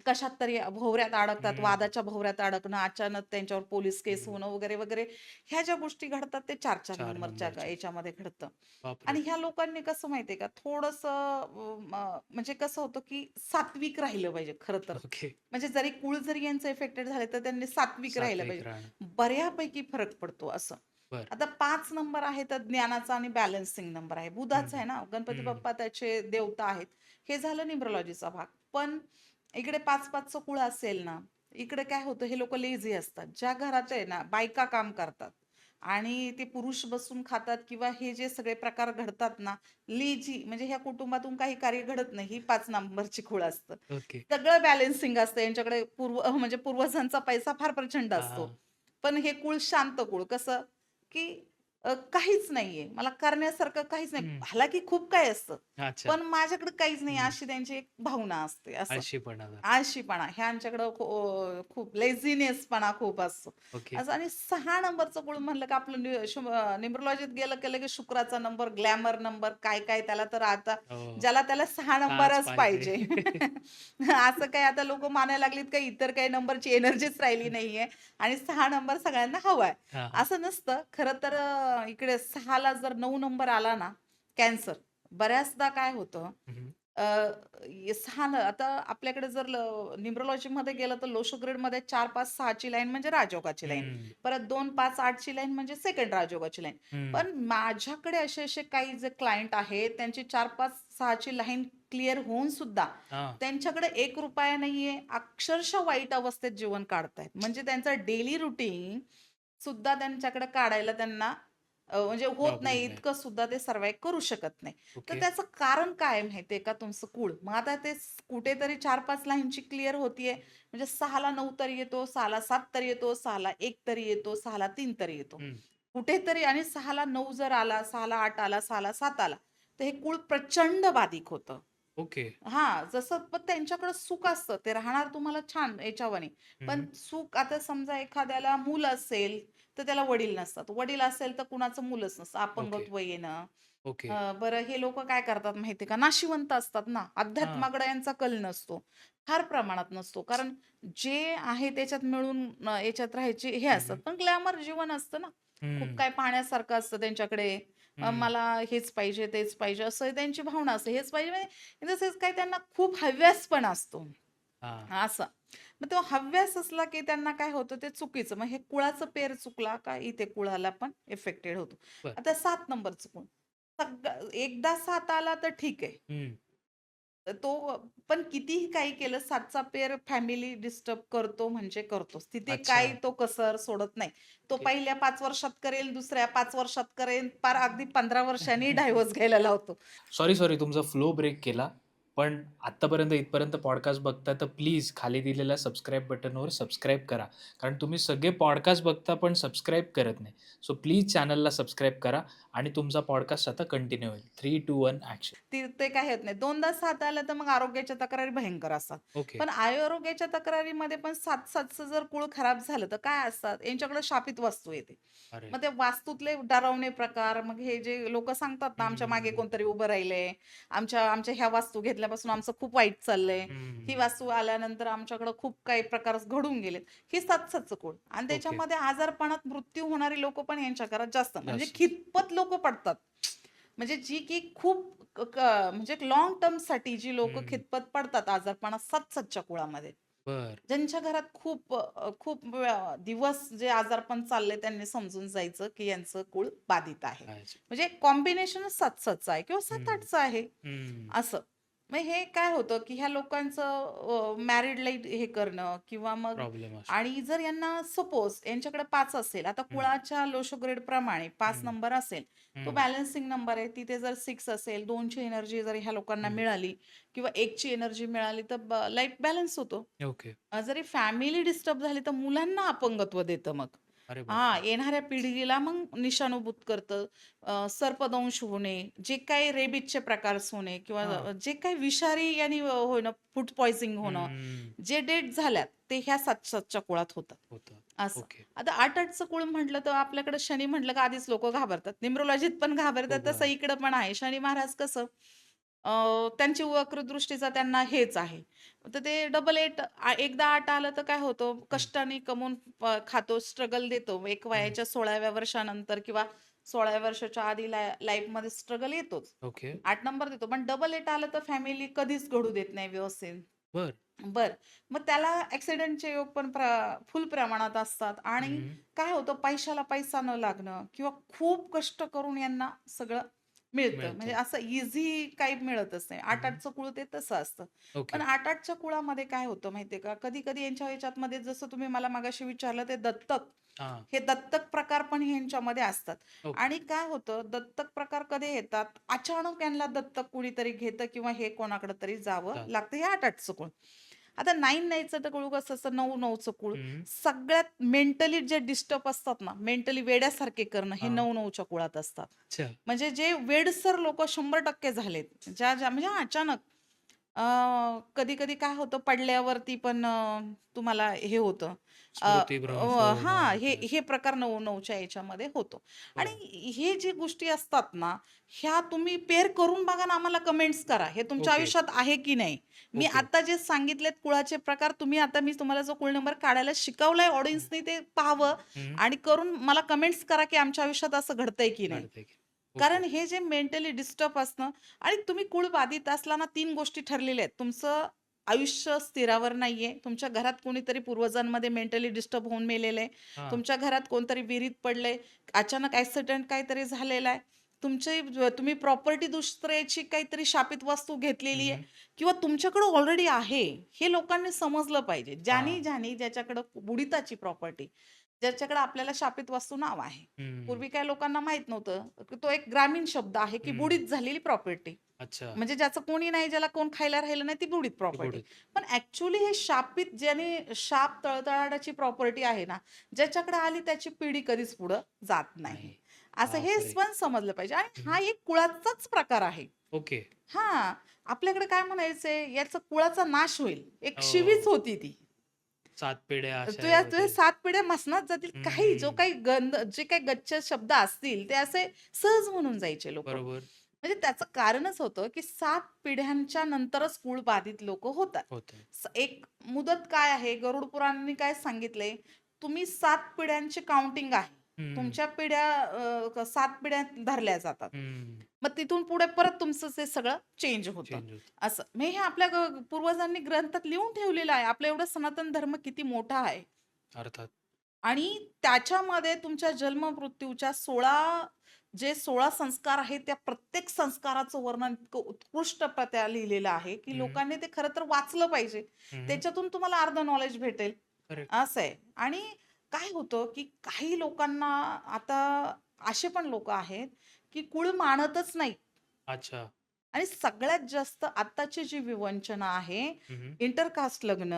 कशात तरी भोवऱ्यात अडकतात, हं. वादाच्या भोवऱ्यात अडकणं, अचानक त्यांच्यावर पोलीस केस हं. होणं वगैरे, वगैरे ह्या ज्या गोष्टी घडतात ते 4-4 4 नंबरच्या नंबरचे. याच्यामध्ये घडतं. बापरे! आणि ह्या लोकांनी कसं माहितीये का थोडंसं म्हणजे कसं होतं, की सात्विक राहिलं पाहिजे खरं तर. ओके. म्हणजे जरी कुळ जरी यांचं इफेक्टेड झाले, तर त्यांनी सात्विक राहिलं सात्विक पाहिजे. राहणं. बऱ्यापैकी फरक पडतो असं. बरं. आता 5 नंबर आहे तर ज्ञानाचा आणि बॅलन्सिंग नंबर आहे. हं, बुधाचा आहे ना, गणपती हं. बाप्पा त्याचे देवता आहेत. हे झालं न्यूमरोलॉजीचा भाग. पण इकडे 5-5चं कुळ असेल ना, इकडे काय होतं हे लोकं लेझी असतात. ज्या घरात आहे ना बायका काम करतात आणि ते पुरुष बसून खातात किंवा हे जे सगळे प्रकार घडतात ना, लेझी म्हणजे ह्या कुटुंबातून काही कार्य घडत नाही. ही 5 नंबरची खूळ असतं. ओके. सगळं बॅलन्सिंग असतं यांच्याकडे म्हणजे पूर्वजांचा पैसा फार प्रचंड हां, असतो. हां. पण हे कुळ शांत कुळ. कसं, की काहीच नाहीये. मला करण्यासारखं काहीच नाही. हं. हालाकी खूप काही असतं. अच्छा. पण माझ्याकडे काहीच नाही हं. अशी त्यांची एक भावना असते असं. आळशीपणा जरा. आळशीपणा ह्यांच्याकडं खूप लेझीनेसपणा खूप असतो. ओके. असं आणि 6 नंबरचं कुळ म्हणलं का आपलं न्यूमरोलॉजीत गेलं की लगेच शुक्राचा नंबर, ग्लॅमर नंबर काय-काय त्याला तर आता हो. ज्याला त्याला 6 ताज नंबरच पाहिजे. पाहिजे. असं काही आता लोकं मानायला लागलीत का इतर काही नंबरची एनर्जीच राहिली नाहीये आणि 6 नंबर सगळ्यांना हवाय. हां, हां. असं नसतं. खरं तर इकडे 6ला जर 9 नंबर आला ना, कॅन्सर. बऱ्याचदा काय होतं हं, 6 आता आपल्याकडे जर न्यूमरोलॉजीमध्ये गेलं तर लोशो ग्रेडमध्ये 4, 5, 6 ची लाईन म्हणजे राजयोगाची लाईन. हं, परत 2, 5, 8 ची लाईन म्हणजे सेकंड राजयोगाची लाईन. हं. पण माझ्याकडे असे काही जे क्लायंट आहेत त्यांची 4, 5, 6 ची लाईन क्लिअर होऊन सुद्धा हां. त्यांच्याकडे ₹1 नाहीये. अक्षरशः वाईट अवस्थेत जीवन काढतायत. म्हणजे त्यांचं डेली रुटीन सुद्धा त्यांच्याकडे काढायला त्यांना म्हणजे होत नाही प्रॉब्लेम आहे. इतकं सुद्धा ते सर्व्हाइव्ह करू शकत नाही. तर ओके. त्याचं कारण काय आहे माहितीये का तुमचं कुळ. मग आता ते कुठेतरी 4-5 लाईनची क्लिअर होतीये. म्हणजे 6ला 9 तरी येतो, 6ला 7 तरी येतो, 6ला 1 तरी येतो, 6ला 3 तरी येतो. हं. कुठेतरी आणि 6ला 9 जर आला, 6ला 8 आला, 6ला 7 आला, तर हे कुळ प्रचंड बाधिक होतं. ओके. हां, जसं पण त्यांच्याकडं सुख असतं. ते राहणार तुम्हाला छान याच्यावानी. पण हं. सुख आता समजा एखाद्याला मूल असेल, तर त्याला वडील नसतात. वडील असेल तर कुणाचं मूलच नसतं. ओके, अपंगत्व येणं. ओके. बरं हे लोकं काय करतात माहिती का? नाशिवंत असतात ना, हां. अध्यात्माकडे यांचा कल नसतो. फार प्रमाणात नसतो. कारण जे आहे त्याच्यात मिळून याच्यात राहायचे हे हं, असतात. हं. पण ग्लॅमर जीवन असतं ना. खूप हं, काय पाहण्यासारखं असतं त्यांच्याकडे. हं. मला हेच पाहिजे, तेच पाहिजे असं त्यांची भावना असते. हेच पाहिजे म्हणजे इन द सेन्स काय त्यांना खूप हव्यास पण असतो. हां. असं. मग तो हव्यास असला की त्यांना काय होतं ते चुकीचं. मग हे कुळाचं पेर चुकला का इथे कुळाला पण इफेक्टेड होतो. बरं. आता 7 नंबरचं कुळ. एकदा 7 आला तर ठीक आहे. हं. तो पण कितीही काही केलं 7चा पेर फॅमिली डिस्टर्ब करतो म्हणजे करतोच. तिथे अच्छा. काही तो कसर सोडत नाही. तो ओके. पहिल्या 5 वर्षात करेल, दुसऱ्या 5 वर्षात करेल, पार अगदी 15 वर्षांनी डायव्होर्स घ्यायला लावतो. सॉरी, तुमचा फ्लो ब्रेक केला. पण आत्तापर्यंत इथपर्यंत पॉडकास्ट बघता तर प्लीज खाली दिलेल्या सबस्क्राईब बटनवर सबस्क्राईब करा. कारण तुम्ही सगळे पॉडकास्ट बघता पण सबस्क्राईब करत नाही. सो प्लीज चॅनलला सबस्क्राईब करा आणि तुमचा पॉडकास्ट आता कंटिन्यू होईल. 3, 2, 1 ॲक्शन. ते काही होत नाही. दोनदा 7 आलं तर मग आरोग्याच्या तक्रारी भयंकर असतात. ओके. पण आरोग्याच्या तक्रारीमध्ये पण 7-7चं जर कुळ खराब झालं तर काय असतात, यांच्याकडे शापित वास्तू येते. अरे! मग ते वास्तूतले डरावणे प्रकार, मग हे जे लोकं सांगतात ना, हं, आमच्या हं, मागे हं. कोणतरी उभं राहिलंय, आमच्या आमच्या ह्या वास्तू घेतल्यापासून आमचं खूप वाईट चाललंय. ही हं. वास्तू आल्यानंतर आमच्याकडं खूप काही प्रकार घडून गेलेत. हे 7-7चं कुळ आणि ओके. त्याच्यामध्ये आजारपणात मृत्यू होणारी लोकं पण यांच्या घरात जास्त. म्हणजे जास्त. कितपत लोकं पडतात. म्हणजे जी की खूप म्हणजे लाँग टर्मसाठी जी लोकं हं. खितपत पडतात आजारपणात 7-7च्या कुळामध्ये. बरं. ज्यांच्या घरात खूप दिवस जे आजारपण चाललंय त्यांनी समजून जायचं, की यांचं कुळ बाधित आहे. कायच. म्हणजे कॉम्बिनेशनच 7-7चं आहे किंवा हं, 7-8चं आहे हं. असं. मग हे काय होतं, की ह्या लोकांचं मॅरिड लाईफ हे करणं किंवा मग प्रॉब्लेम असतो. आणि जर यांना सपोज यांच्याकडे 5 असेल, आता हं, कुळाच्या लोशो ग्रेड प्रमाणे 5 हं, नंबर असेल, तो हं, बॅलन्सिंग नंबर आहे. तिथे जर 6 असेल, 2ची एनर्जी जर ह्या लोकांना हं. मिळाली किंवा 1ची एनर्जी मिळाली, तर लाईफ बॅलन्स होतो. ओके. जरी फॅमिली डिस्टर्ब झाली, तर मुलांना अपंगत्व देतं मग. अरे हां, बापरे! येणाऱ्या पिढीला मग निशाणूभूत करतं. सर्पदंश होणे, जे काही रेबीजचे प्रकार होणे किंवा हां. जे काही विषारी याने होणं, फूड पॉइझनिंग होणं, हं. जे डेथ झाल्यात, ते ह्या 7-7च्या कुळात होतात. होतं. असं. ओके. आता 8-8चं कुळ म्हटलं तर आपल्याकडे शनी म्हटलं का आधीच लोकं घाबरतात. न्यूमरोलॉजीत पण घाबरतात, खूप तसं इकडं पण आहे. शनी महाराज कसं त्यांची वक्रदृष्टीचा त्यांना हेच आहे. तर ते डबल 8 एकदा 8 आलं तर काय होतं, हं, कष्टाने कमवून खातो, स्ट्रगल देतो. एक हं. वयाच्या 16व्या वर्षानंतर किंवा 16व्या वर्षाच्या आधी लाईफमध्ये स्ट्रगल येतोच. ओके. 8 नंबर देतो. पण डबल 8 आलं तर फॅमिली कधीच घडू देत नाही व्यवस्थित. बरं. बरं. मग त्याला ॲक्सिडेंटचे योग पण फुल प्रमाणात असतात आणि हं. काय होतं पैशाला पैसा न लागणं किंवा खूप कष्ट करून यांना सगळं मिळतं. म्हणजे मिळतं. असं इझी काही मिळतच नाही. हं. 8-8चं कुळ ते तसं असतं. पण ओके. 8-8च्या कुळामध्ये काय होतं माहिती का, कधी-कधी यांच्या ह्याच्यामध्ये जसं तुम्ही मला मगाशी विचारलं ते दत्तक, हां. हे दत्तक प्रकार पण ह्यांच्यामध्ये असतात. ओके. आणि काय होतं दत्तक प्रकार कधी येतात, अचानक यांना दत्तक कुणीतरी घेतं किंवा हे कोणाकडे तरी जावं चालेल. लागतं. हे 8-8चं कुळ. आता 9-9चं तर कुळ कसं असतं 9-9चं कुळ. हं. सगळ्यात मेंटली जे डिस्टर्ब असतात ना, मेंटली वेड्यासारखे करणं हे हां. 9-9च्या कुळात असतात. अच्छा. म्हणजे जे वेडसर लोकं 100% झालेत. ज्या म्हणजे अचानक कधी-कधी काय होतं पडल्यावरती पण तुम्हाला हे होतं. स्मृतिभ्रंश होणं हां, हे वगैरे असं. हे प्रकार 9-9च्या याच्यामध्ये होतो. बरं. आणि हे जे गोष्टी असतात ना, ह्या तुम्ही पेअर करून बघा ना, आम्हाला कमेंट्स करा. हे तुमच्या ओके, आयुष्यात आहे की नाही? मी ओके. आता जे सांगितलेत कुळाचे प्रकार आता मी तुम्हाला जो कुळ नंबर काढायला शिकवलाय हं, ऑडियन्सनी ते पाहावं हं. आणि करून मला कमेंट्स करा, की आमच्या आयुष्यात असं घडतंय की नाही? घडतंय की. ओके. कारण हे जे मेंटली डिस्टर्ब असणं आणि तुम्ही कुळ बाधित असला ना 3 गोष्टी ठरलेल्या आहेत. तुमचं आयुष्य स्थिरावर नाहीये. तुमच्या घरात कोणीतरी पूर्वजांमध्ये मेंटली डिस्टर्ब होऊन मेलेलं आहे. हां. तुमच्या घरात कोणतरी विहिरीत पडलंय. अचानक ॲक्सिडेंट काहीतरी झालेला आहे. तुम्ही प्रॉपर्टी दुसऱ्याची काहीतरी शापित वस्तू घेतलेली आहे हं. किंवा तुमच्याकडे ऑलरेडी आहे. हे लोकांनी समजलं पाहिजे. हां. ज्यानी ज्याच्याकडं बुडिताची प्रॉपर्टी, ज्याच्याकडे आपल्याला शापित वस्तू नाव आहे. हं, पूर्वी काही लोकांना माहीत नव्हतं, की तो एक ग्रामीण शब्द आहे, की हं. बुडीत झालेली प्रॉपर्टी. अच्छा. म्हणजे ज्याचं कोणी नाही, ज्याला कोण खायला राहिलं नाही, ती बुडीत ते प्रॉपर्टी. बुडीत. पण ॲक्चुअली हे शापित ज्याने तळतळाटाची प्रॉपर्टी आहे ना, ज्याच्याकडे आली त्याची पिढी कधीच पुढं जात नाही. नाही. असं हे बापरे! पण समजलं पाहिजे आणि हं. हा एक कुळाचाच प्रकार आहे. ओके. हां, आपल्याकडे काय म्हणायचंय, याचा कुळाचा नाश होईल. एक शिवीच हो. होती ती. 7 पिढ्या अशा तुझ्या होतील. 7 पिढ्या मसनात जातील. काही जो हं. काही गंध जे काही गच्च शब्द असतील, ते असे सहज म्हणून जायचे लोकं. बरोबर. म्हणजे त्याचं कारणच होतं, की 7 पिढ्यांच्या नंतरच कुळ बाधित लोकं होतात. होतं. एक मुदत काय आहे, गरुड पुराणाने काय सांगितलंय, तुम्ही 7 पिढ्यांची काउंटिंग आहे. हं, तुमच्या पिढ्या 7 पिढ्या धरल्या जातात. हं. मग तिथून पुढे परत तुमचं ते सगळं चेंज होतं. चेंज होतं. असं. म्हणजे हे आपल्या पूर्वजांनी ग्रंथात लिहून ठेवलेलं आहे. आपला एवढा सनातन धर्म किती मोठा आहे. अर्थात. आणि त्याच्यामध्ये तुमच्या जन्म-मृत्यूच्या 16 संस्कार आहेत, त्या प्रत्येक संस्काराचं वर्णन इतकं उत्कृष्टप्रत्या लिहिलेलं आहे, की हं, लोकांनी ते खरं तर वाचलं पाहिजे. हं. त्याच्यातून तुम्हाला अर्ध नॉलेज भेटेल, करेक्ट. असं आहे. आणि काय होतं, की काही लोकांना आता असे पण लोकं आहेत, की कुळ मानतच नाहीत. अच्छा. आणि सगळ्यात जास्त आत्ताची जी विवंचना आहे, हं, हं. इंटरकास्ट लग्न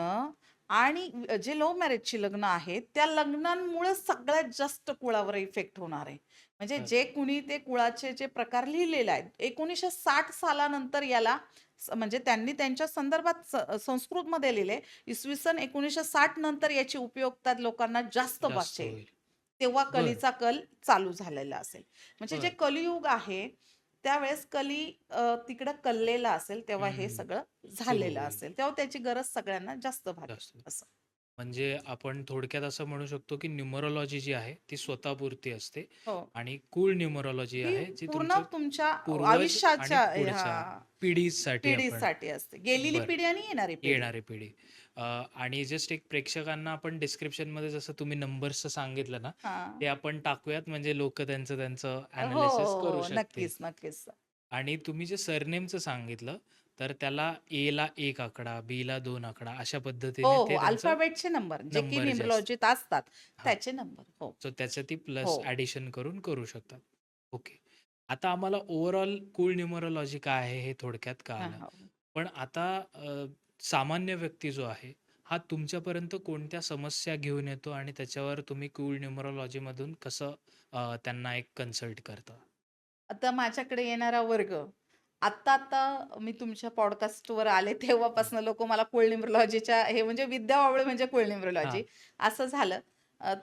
आणि जे लव्ह मॅरेजची लग्न आहेत, त्या लग्नांमुळे सगळ्यात जास्त कुळावर इफेक्ट होणार आहे. म्हणजे जे अच्छा. कुणी ते कुळाचे जे प्रकार लिहिलेले आहेत, 1960 सालानंतर याला म्हणजे त्यांनी त्यांच्या संदर्भात संस्कृतमध्ये लिहिले. इसवी सन 1960 नंतर याची उपयोगिता लोकांना जास्त जास्त वाचेल. होईल. तेव्हा बरं, कलीचा कल चालू झालेला असेल. म्हणजे जे बरं. कलियुग आहे, त्यावेळेस कली तिकडं कललेला असेल, तेव्हा हे हं. सगळं सुरू झालेलं होईल. असेल. तेव्हा त्याची गरज सगळ्यांना जास्त भागेल जास्त. असं. म्हणजे आपण थोडक्यात असं म्हणू शकतो, की न्यूमरोलॉजी जी आहे ती स्वतःपुरती असते हो. आणि कुळ न्यूमरोलॉजी ही आहे जी पूर्ण तुमचं तुमच्या पूर्वज आणि आयुष्याच्या पुढच्या हां, पिढीसाठी आपण पिढीसाठी असते. गेलेली बरं. पिढी आणि येणारी पिढी. येणारी पिढी. आणि जस्ट एक प्रेक्षकांना आपण डिस्क्रिप्शनमध्ये जसं तुम्ही नंबर्सचं सांगितलं ना, हां. ते आपण टाकूयात म्हणजे लोकं त्यांचं हो, ॲनालिसिस हो, करू हो. शकतील. नक्कीच, नक्कीच. आणि तुम्ही जे सरनेमचं सांगितलं, तर त्याला ए ला 1 आकडा, बी ला 2 आकडा अशा हो, पद्धतीने हो. ते त्यांचं अल्फाबेटचे नंबर जे की नंबर जे असतात न्यूमरॉलॉजीत असतात हां. त्याचे नंबर. हो, सो त्याचं ती हो. प्लस ॲडिशन करून करू शकतात. ओके. आता आम्हाला ओव्हरऑल कूळ न्यूमरोलॉजी काय आहे हे थोडक्यात हां, कळालं. हो. पण आता सामान्य व्यक्ती जो आहे, हा तुमच्यापर्यंत कोणत्या समस्या घेऊन येतो आणि त्याच्यावर तुम्ही कूळ न्यूमरोलॉजीमधून कसं त्यांना एक कन्सल्ट करता? आता माझ्याकडे येणारा वर्ग, आत्ता मी तुमच्या पॉडकास्टवर आले हं. तेव्हापासून लोकं मला कुळ न्यूमरॉलॉजीच्या हे म्हणजे विद्या वावळे म्हणजे कुळ हां. न्यूमरॉलॉजी असं झालं.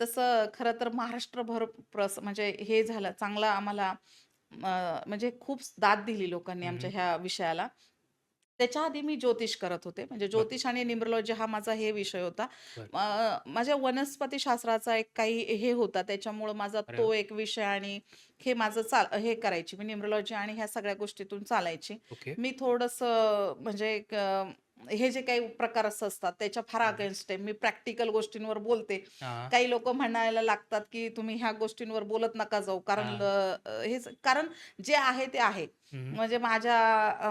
तसं खरं तर महाराष्ट्रभर म्हणजे हे झालं चांगला आम्हाला म्हणजे खूप दाद दिली लोकांनी हं, आमच्या हं. ह्या विषयाला. त्याच्या आधी मी ज्योतिष करत होते. म्हणजे बरं, ज्योतिष आणि न्यूमरॉलॉजी हा माझा हे विषय होता. बरं. माझ्या वनस्पतीशास्त्राचा एक काही हे होता त्याच्यामुळं माझा अरे वाह! तो एक विषय आणि हे माझं हे करायची मी न्यूमरॉलॉजी आणि ह्या सगळ्या गोष्टीतून चालायची. ओके. मी थोडंसं म्हणजे हे जे काही प्रकार असतात त्याच्या फार हं. अगेन्स्ट आहे. मी प्रॅक्टिकल गोष्टींवर बोलते. हां, काही लोकं म्हणायला लागतात, की तुम्ही ह्या गोष्टींवर बोलत नका जाऊ. कारण हां. हेच कारण जे आहे ते आहे. हं. म्हणजे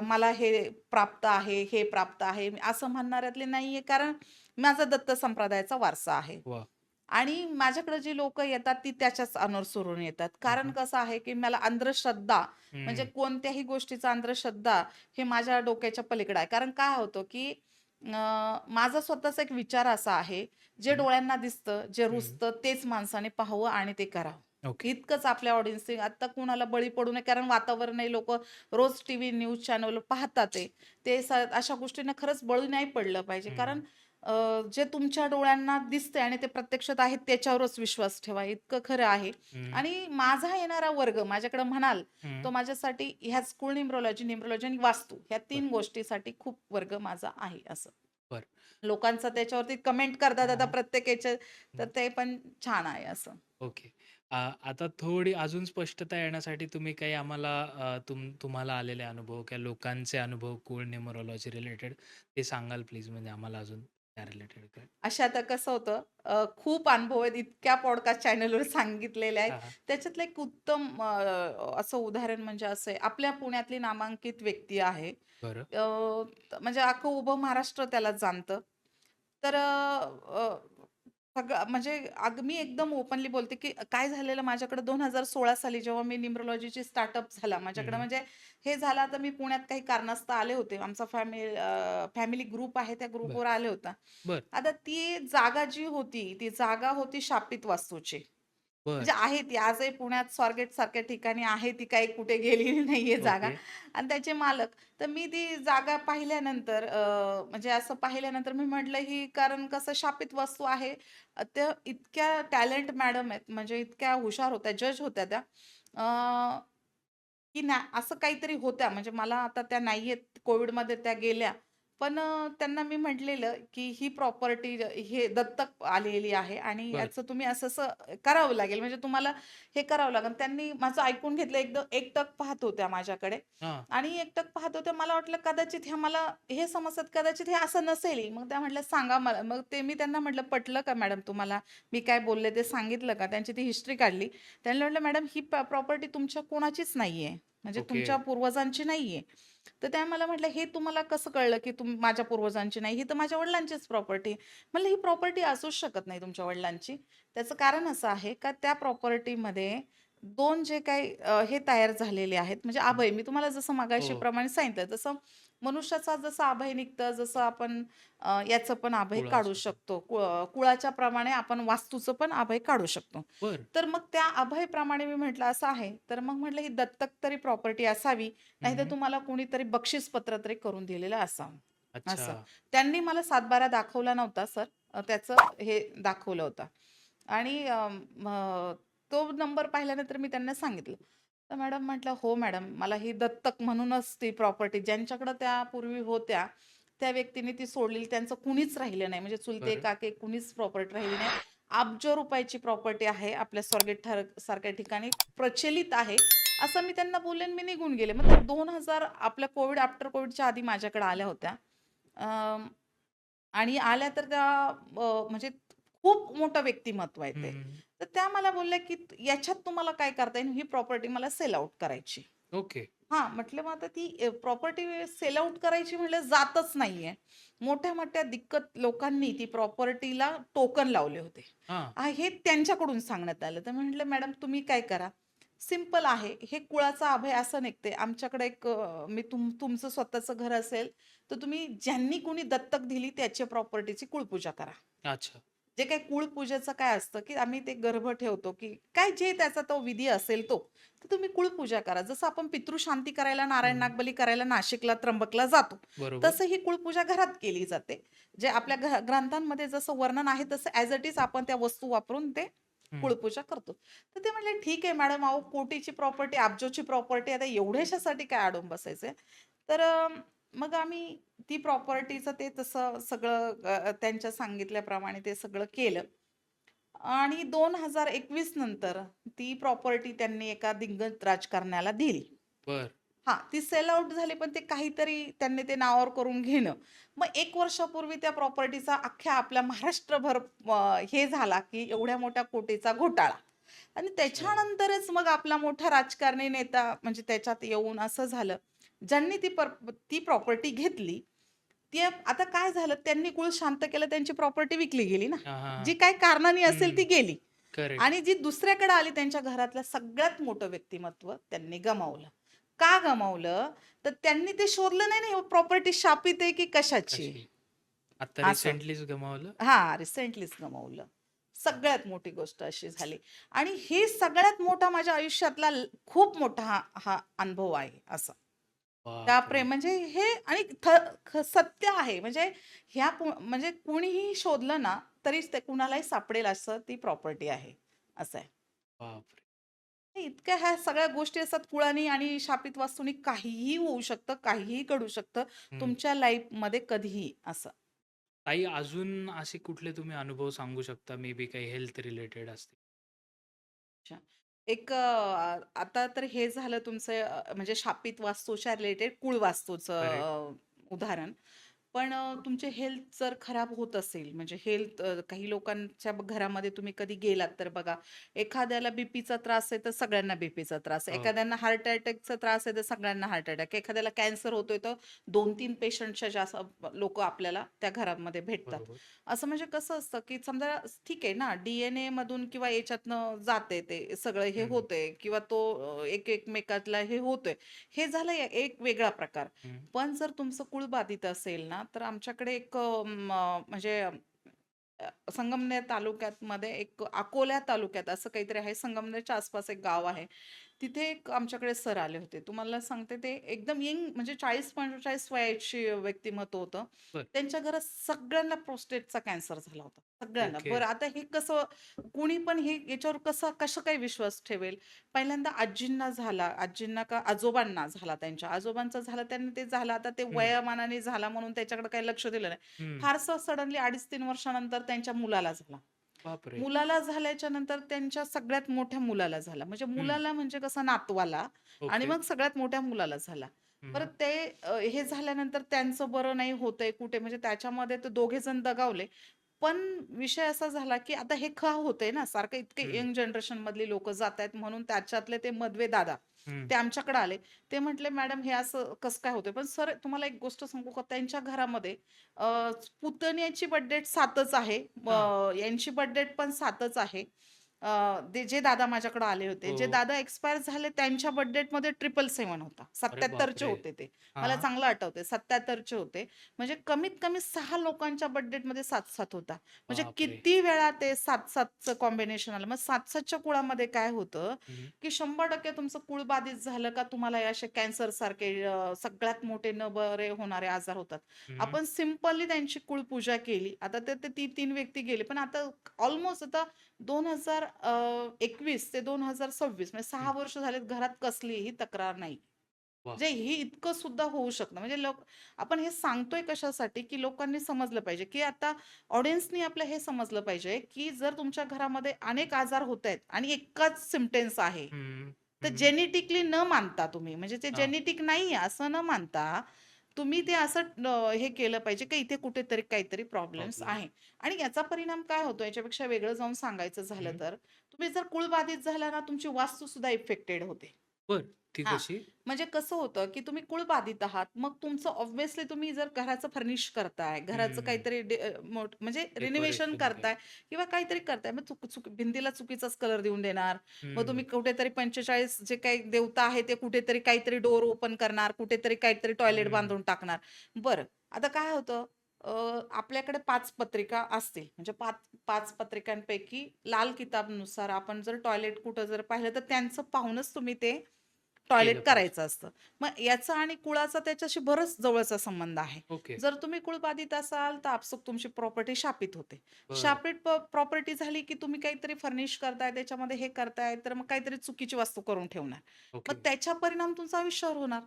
मला हे प्राप्त आहे, हे प्राप्त आहे. मी असं म्हणणाऱ्यातले नाहीये, कारण माझा दत्त संप्रदायाचा वारसा आहे. वाह! आणि माझ्याकडे जी लोकं येतात ती त्याच्याच अनुसरून येतात. हं, कारण हं. कसं आहे, की मला अंधश्रद्धा म्हणजे हं, कोणत्याही गोष्टीचा अंधश्रद्धा हे माझ्या डोक्याच्या पलीकडे आहे. कारण काय होतं, की माझा स्वतःचा एक विचार असा आहे, जे हं, डोळ्यांना दिसतं, जे हं. रुजतं तेच माणसाने पाहावं आणि ते करावं. ओके. इतकंच आपल्या ऑडियन्सनी आत्ता कुणाला बळी पडू नये, कारण वातावरणही लोकं रोज टीव्ही, न्यूज चॅनलवर पाहतात आहे. अशा गोष्टींना खरंच बळी नाही पडलं पाहिजे. कारण हं, जे तुमच्या डोळ्यांना दिसतंय आणि ते प्रत्यक्षात आहे त्याच्यावरच विश्वास ठेवा, इतकं खरं आहे. हं, आणि माझा येणारा वर्ग माझ्याकडे म्हणाल, हं. तो माझ्यासाठी ह्याच कुळ न्यूमरॉलॉजी आणि वास्तू ह्या बरं, 3 गोष्टीसाठी खूप वर्ग माझा आहे असं. बरं. लोकांचा त्याच्यावरती कमेंट करतात हां, आता हां. प्रत्येक याच्यात, तर हं. ते पण छान आहे असं. ओके. आता थोडी अजून स्पष्टता येण्यासाठी तुम्ही काही आम्हाला तुम्हाला आलेले अनुभव किंवा लोकांचे अनुभव कूळ न्यूमरोलॉजी रिलेटेड ते सांगाल प्लीज म्हणजे आम्हाला अजून त्या रिलेटेड काय? अशा आता कसं होतं, खूप अनुभव आहेत, इतक्या पॉडकास्ट चॅनलवर सांगितलेले आहेत. हां, हां. त्याच्यातलं एक उत्तम असं उदाहरण म्हणजे असं आहे, आपल्या पुण्यातली नामांकित व्यक्ती आहे. बरं. म्हणजे अख्खं उभं महाराष्ट्र त्याला जाणतं. तर सगळं म्हणजे मी एकदम ओपनली बोलते, की काय झालेलं माझ्याकडे 2016 साली जेव्हा मी न्यूमरोलॉजीची स्टार्टअप झाला हं, माझ्याकडे हं. म्हणजे हे झालं तर मी पुण्यात काही कारणास्तव आले होते. आमचा फॅमिली ग्रुप आहे त्या बरं, ग्रुपवर आले होता. बरं, आता ती जागा जी होती, ती जागा होती शापित वास्तूची. म्हणजे बरं. आहे ती आजही पुण्यात स्वारगेट सारख्या ठिकाणी आहे ती काही कुठे गेलेली नाहीये जागा ओके. आणि त्याचे मालक. तर मी ती जागा पाहिल्यानंतर म्हणजे असं पाहिल्यानंतर मी म्हटलं ही कारण कसं शापित वास्तू आहे. त्या इतक्या टॅलेंट मॅडम आहेत म्हणजे इतक्या हुशार होत्या, जज होत्या त्या. अ, की असं काहीतरी होत्या म्हणजे मला आता त्या नाहीयेत, कोविडमध्ये त्या गेल्या. पण त्यांना मी म्हटलेलं, की ही प्रॉपर्टी हे दत्तक आलेली आहे आणि बरं. याचं तुम्ही असं-असं करावं लागेल. म्हणजे तुम्हाला हे करावं लागेल. त्यांनी माझं ऐकून घेतलं. एकदम एकटक पाहत होत्या माझ्याकडे हां. आणि एकटक पाहत होत्या. मला वाटलं कदाचित ह्या मला हे समजतात, कदाचित हे असं नसेल. मग त्या म्हटल्या, "सांगा मला." मग मी त्यांना म्हटलं, "पटलं का मॅडम तुम्हाला? मी काय बोलले ते सांगितलं का?" त्यांची ती हिस्ट्री काढली. त्यांनी म्हटलं, "मॅडम ही प्रॉपर्टी तुमच्या कोणाचीच नाहीये. म्हणजे ओके. तुमच्या पूर्वजांची नाहीये." तर त्या मला म्हटल्या, "हे तुम्हाला कसं कळलं, की माझ्या पूर्वजांची नाही? ही तर माझ्या वडिलांचीच प्रॉपर्टी." म्हणलं, "ही प्रॉपर्टी असूच शकत नाही तुमच्या वडिलांची." त्याचं कारण असं आहे का त्या प्रॉपर्टीमध्ये 2 जे काही हे तयार झालेले आहेत म्हणजे हं. अभय. मी तुम्हाला जसं मगाशी हो. प्रमाणे सांगितलं, तसं मनुष्याचा जसा अभय निघतं, जसं आपण याचं पण अभय काढू कुळाचं पण. शकतो. कुळाच्या प्रमाणे आपण वास्तूचं पण अभय काढू शकतो. बरं. तर मग त्या अभयप्रमाणे मी म्हटलं असं आहे, तर मग म्हटलं ही दत्तक तरी प्रॉपर्टी असावी, हं, नाहीतर हं. तुम्हाला कोणीतरी बक्षीसपत्र तरी करून दिलेलं असावं. अच्छा. असं. त्यांनी मला 7/12 दाखवला नव्हता सर. त्याचं हे दाखवलं होतं. आणि तो नंबर पाहिल्यानंतर मी त्यांना सांगितलं. तर मॅडम म्हटलं, "हो मॅडम, मला ही दत्तक म्हणूनच ती प्रॉपर्टी ज्यांच्याकडे त्या पूर्वी होत्या, त्या व्यक्तीने ती सोडलेली. त्यांचं कुणीच राहिलं नाही. म्हणजे चुलते, बरं. काके कुणीच प्रॉपर्टी राहिली नाही. अब्ज रुपयाची प्रॉपर्टी आहे आपल्या स्वारगेट सारख्या ठिकाणी प्रचलित आहे." असं मी त्यांना बोलले आणि मी निघून गेले. मग त्या 2000 आपल्या आफ्टर कोव्हिडच्या आधी माझ्याकडे आल्या होत्या. अं, आणि आल्या तर त्या म्हणजे खूप मोठं व्यक्तिमत्व आहे ते. हं. तर त्या मला बोलल्या, की याच्यात तुम्हाला काय करता येईल? ही प्रॉपर्टी मला सेल आउट करायची. ओके. हां, म्हटलं मग आता ती प्रॉपर्टी सेल आउट करायची म्हटलं जातच नाहीये. मोठ्या-मोठ्या दिक्कत लोकांनी ती प्रॉपर्टीला टोकन लावले होते. हां. हे त्यांच्याकडून सांगण्यात आलं. तर मी म्हटलं, "मॅडम तुम्ही काय करा, सिंपल आहे. हे कुळाचा अभय असं निघते. आमच्याकडे मी तुमचं स्वतःचं घर असेल, तर तुम्ही ज्यांनी कोणी दत्तक दिली त्याच्या प्रॉपर्टीची कुळपूजा करा." अच्छा. जे काही कुळपूजेचं काय असतं, की आम्ही ते गर्भ ठेवतो, की काय जे त्याचा तो विधी असेल तो. तर तुम्ही कुळपूजा करा. जसं आपण पितृशांती करायला, नारायण हं. नागबली करायला नाशिकला, त्र्यंबकला जातो. बरोबर. तसं ही कुळपूजा घरात केली जाते. जे आपल्या ग्रंथांमध्ये जसं वर्णन आहे तसं ॲज इट इज आपण त्या वस्तू वापरून ते हं. कुळपूजा करतो. तर ते म्हटले, "ठीक आहे मॅडम, अहो कोटीची प्रॉपर्टी, अब्जोची प्रॉपर्टी, आता एवढ्याशासाठी काय अडून बसायचंय?" तर मग आम्ही ती प्रॉपर्टीचं ते तसं सगळं त्यांच्या सांगितल्याप्रमाणे ते सगळं केलं आणि 2021 नंतर ती प्रॉपर्टी त्यांनी एका दिग्गज राजकारण्याला दिली. बरं. हां, ती सेल आउट झाली, पण ते काहीतरी त्यांनी ते नावावर करून घेणं. मग 1 वर्षापूर्वी त्या प्रॉपर्टीचा अख्ख्या आपल्या महाराष्ट्रभर हे झाला, की एवढ्या मोठ्या कोटीचा घोटाळा आणि अच्छा. त्याच्यानंतरच मग आपला मोठा राजकारणी नेता म्हणजे त्याच्यात येऊन असं झालं, ज्यांनी ती प्रॉपर्टी घेतली, ती आता काय झालं, त्यांनी कुळ शांत केलं, त्यांची प्रॉपर्टी विकली गेली ना. हां, हां, जी हां. काही कारणाने असेल ती हं. गेली करेक्ट. आणि जी दुसऱ्याकडे आली त्यांच्या घरातलं सगळ्यात मोठं व्यक्तिमत्व त्यांनी गमावलं. का गमावलं? तर त्यांनी ते शोधलं नाही ना, प्रॉपर्टी शापित आहे की कशाची आहे? कशी? आता असं. रिसेंटलीच गमावलं? हां, रिसेंटलीच गमावलं. सगळ्यात मोठी गोष्ट अशी झाली आणि हे सगळ्यात मोठा माझ्या आयुष्यातला खूप मोठा हा हा अनुभव आहे असा. त्या बापरे! प्रेम म्हणजे हे आणि सत्य आहे. म्हणजे म्हणजे कुणीही शोधलं ना, तरीच ते कुणालाही सापडेल असं ती प्रॉपर्टी आहे. असं आहे. बापरे! इतक्या ह्या सगळ्या गोष्टी असतात कुळानी आणि शापित वास्तूनी काहीही होऊ शकतं, काहीही घडू शकतं हं. तुमच्या लाईफमध्ये कधीही असं. ताई अजून असे कुठले तुम्ही अनुभव सांगू शकता मे बी काही हेल्थ रिलेटेड असतील? अच्छा. आता तर हे झालं तुमचं म्हणजे शापित वास्तूच्या रिलेटेड कुळ वास्तूचं करेक्ट. उदाहरण. पण तुमचे हेल्थ जर खराब होत असेल, म्हणजे हेल्थ काही लोकांच्या घरामध्ये तुम्ही कधी गेलात तर बघा, एखाद्याला बीपीचा त्रास आहे तर सगळ्यांना बीपीचा त्रास आहे. हो. एखाद्यांना हार्ट अटॅकचा त्रास आहे तर सगळ्यांना हार्ट अटॅक. एखाद्याला कॅन्सर होतोय तर 2-3 पेशंटच्या जास्त लोकं आपल्याला त्या घरामध्ये भेटतात. बरोबर. असं म्हणजे कसं असतं, की समजा ठीक आहे ना, डी मधून किंवा याच्यातनं जाते ते सगळं हे हं, होतंय किंवा तो एकमेकातला हे होतोय. हे झालं एक वेगळा प्रकार. हं. पण जर तुमचं कुळ बाधित असेल ना, तर आमच्याकडे एक म्हणजे संगमनेर तालुक्यात मध्ये एक अकोल्या तालुक्यात असं काहीतरी आहे. संगमनेरच्या आसपास एक गाव आहे. तिथे एक आमच्याकडे सर आले होते. तुम्हाला सांगते ते एकदम यंग म्हणजे 40-45 वयाची व्यक्तिमत्व होतं. बरं. त्यांच्या घरात सगळ्यांना प्रोस्टेटचा कॅन्सर झाला होता. सगळ्यांना. ओके. बरं आता हे कसं कुणी पण हे याच्यावर कसं काय विश्वास ठेवेल? पहिल्यांदा आजींना झाला. आजींना का आजोबांना झाला त्यांच्या. आजोबांचा झाला त्यांनी ते झालं. आता ते हं, वयोमानाने झाला म्हणून त्याच्याकडे काही लक्ष दिलं नाही. हं. फारसं सडनली 2.5-3 वर्षानंतर त्यांच्या मुलाला झाला. बापरे! मुलाला झाल्याच्या नंतर त्यांच्या सगळ्यात मोठ्या मुलाला झाला. म्हणजे हं. मुलाला म्हणजे कसं नातवाला आणि ओके. मग सगळ्यात मोठ्या मुलाला झाला. हं, परत ते हे झाल्यानंतर त्यांचं बरं नाही होतंय कुठे म्हणजे त्याच्यामध्ये ते दोघे जण दगावले. पण विषय असा झाला, की आता हे का होतंय ना, सारखं इतके हं, यंग जनरेशन मधली लोकं जातायत म्हणून त्याच्यातले ते मधवे दादा, हं. ते आमच्याकडे आले. ते म्हटले, "मॅडम हे असं कसं काय होतंय?" पण सर तुम्हाला एक गोष्ट सांगू का, त्यांच्या घरामध्ये पुतण्याची बर्थ डेट 7च आहे. हां. यांची बर्थ डेट पण 7च आहे. ते जे दादा माझ्याकडे आले होते, जे हो. दादा एक्सपायर झाले त्यांच्या बर्थ डेटमध्ये 777 होता. अरे 77चे बापरे! होते ते. मला हां. चांगलं आठवतंय 77चे होते. म्हणजे कमीत कमी 6 लोकांच्या बर्थ डेटमध्ये 7-7 होता. म्हणजे बापरे! किती वेळा ते 7-7चं कॉम्बिनेशन आलं. मग 7-7च्या कुळामध्ये काय होतं, हं, की 100% तुमचं कुळ बाधित झालं का तुम्हाला हे असे कॅन्सरसारखे सगळ्यात मोठे न बरे होणारे आजार होतात. हं. आपण सिंपली त्यांची कुळपूजा केली. आता ते ते 3-3 व्यक्ती गेले. पण आता ऑलमोस्ट आता 2021 ते 2026 म्हणजे हं. 6 वर्ष झालेत घरात कसलीही तक्रार नाही. वाह! म्हणजे हे इतकं सुद्धा होऊ शकतं. म्हणजे आपण हे सांगतोय कशासाठी, की लोकांनी समजलं पाहिजे, की आता ऑडियन्सनी आपलं हे समजलं पाहिजे, की जर तुमच्या घरामध्ये अनेक आजार होतायत आणि एकाच सिम्प्टम्स आहे, हं, तर हं. जेनेटिकली न मानता तुम्ही म्हणजे ते हां. जेनेटिक नाहीये असं न मानता, तुम्ही ते असं हे केलं पाहिजे, की इथे कुठेतरी काहीतरी प्रॉब्लेम्स प्रॉब्लेम. आहे. आणि याचा परिणाम काय होतो याच्यापेक्षा वेगळं जाऊन सांगायचं झालं हं. तर, तुम्ही जर कुळबाधित झाला ना, तुमची वास्तू सुद्धा इफेक्टेड होते. बर ती हा, कशी? म्हणजे कसं होतं की तुम्ही कुळबाधित आहात, मग तुमचं ऑब्व्हियसली तुम्ही जर घराचं फर्निश करताय, घराचं हम्म. काहीतरी म्हणजे रिनोव्हेशन डेकोरेशन वगैरे. करताय किंवा काहीतरी करताय, मग भिंतीला चुकीचाच कलर देऊन देणार. मग हम्म. तुम्ही कुठेतरी 45 जे काही देवता आहे ते कुठेतरी काहीतरी डोअर ओपन करणार, कुठेतरी काहीतरी टॉयलेट हम्म. बांधून टाकणार. बरं, आता काय होतं, आपल्याकडे 5 पत्रिका असतील, म्हणजे 5 पत्रिकांपैकी लाल किताबनुसार आपण जर टॉयलेट कुठं जर पाहिलं तर त्यांचं पाहूनच तुम्ही ते केलं टॉयलेट पाहिजे. करायचं असतं. मग याचा आणि कुळाचा त्याच्याशी बरंच जवळचा संबंध आहे. ओके. जर तुम्ही कुळबाधित असाल तर आपसूक तुमची प्रॉपर्टी शापित होते. बर. शापित प्रॉपर्टी झाली की तुम्ही काहीतरी फर्निश करताय, त्याच्यामध्ये हे करताय, तर मग काहीतरी चुकीची वस्तू करून ठेवणार. मग ओके. त्याचा परिणाम तुमच्या आयुष्यावर होणार.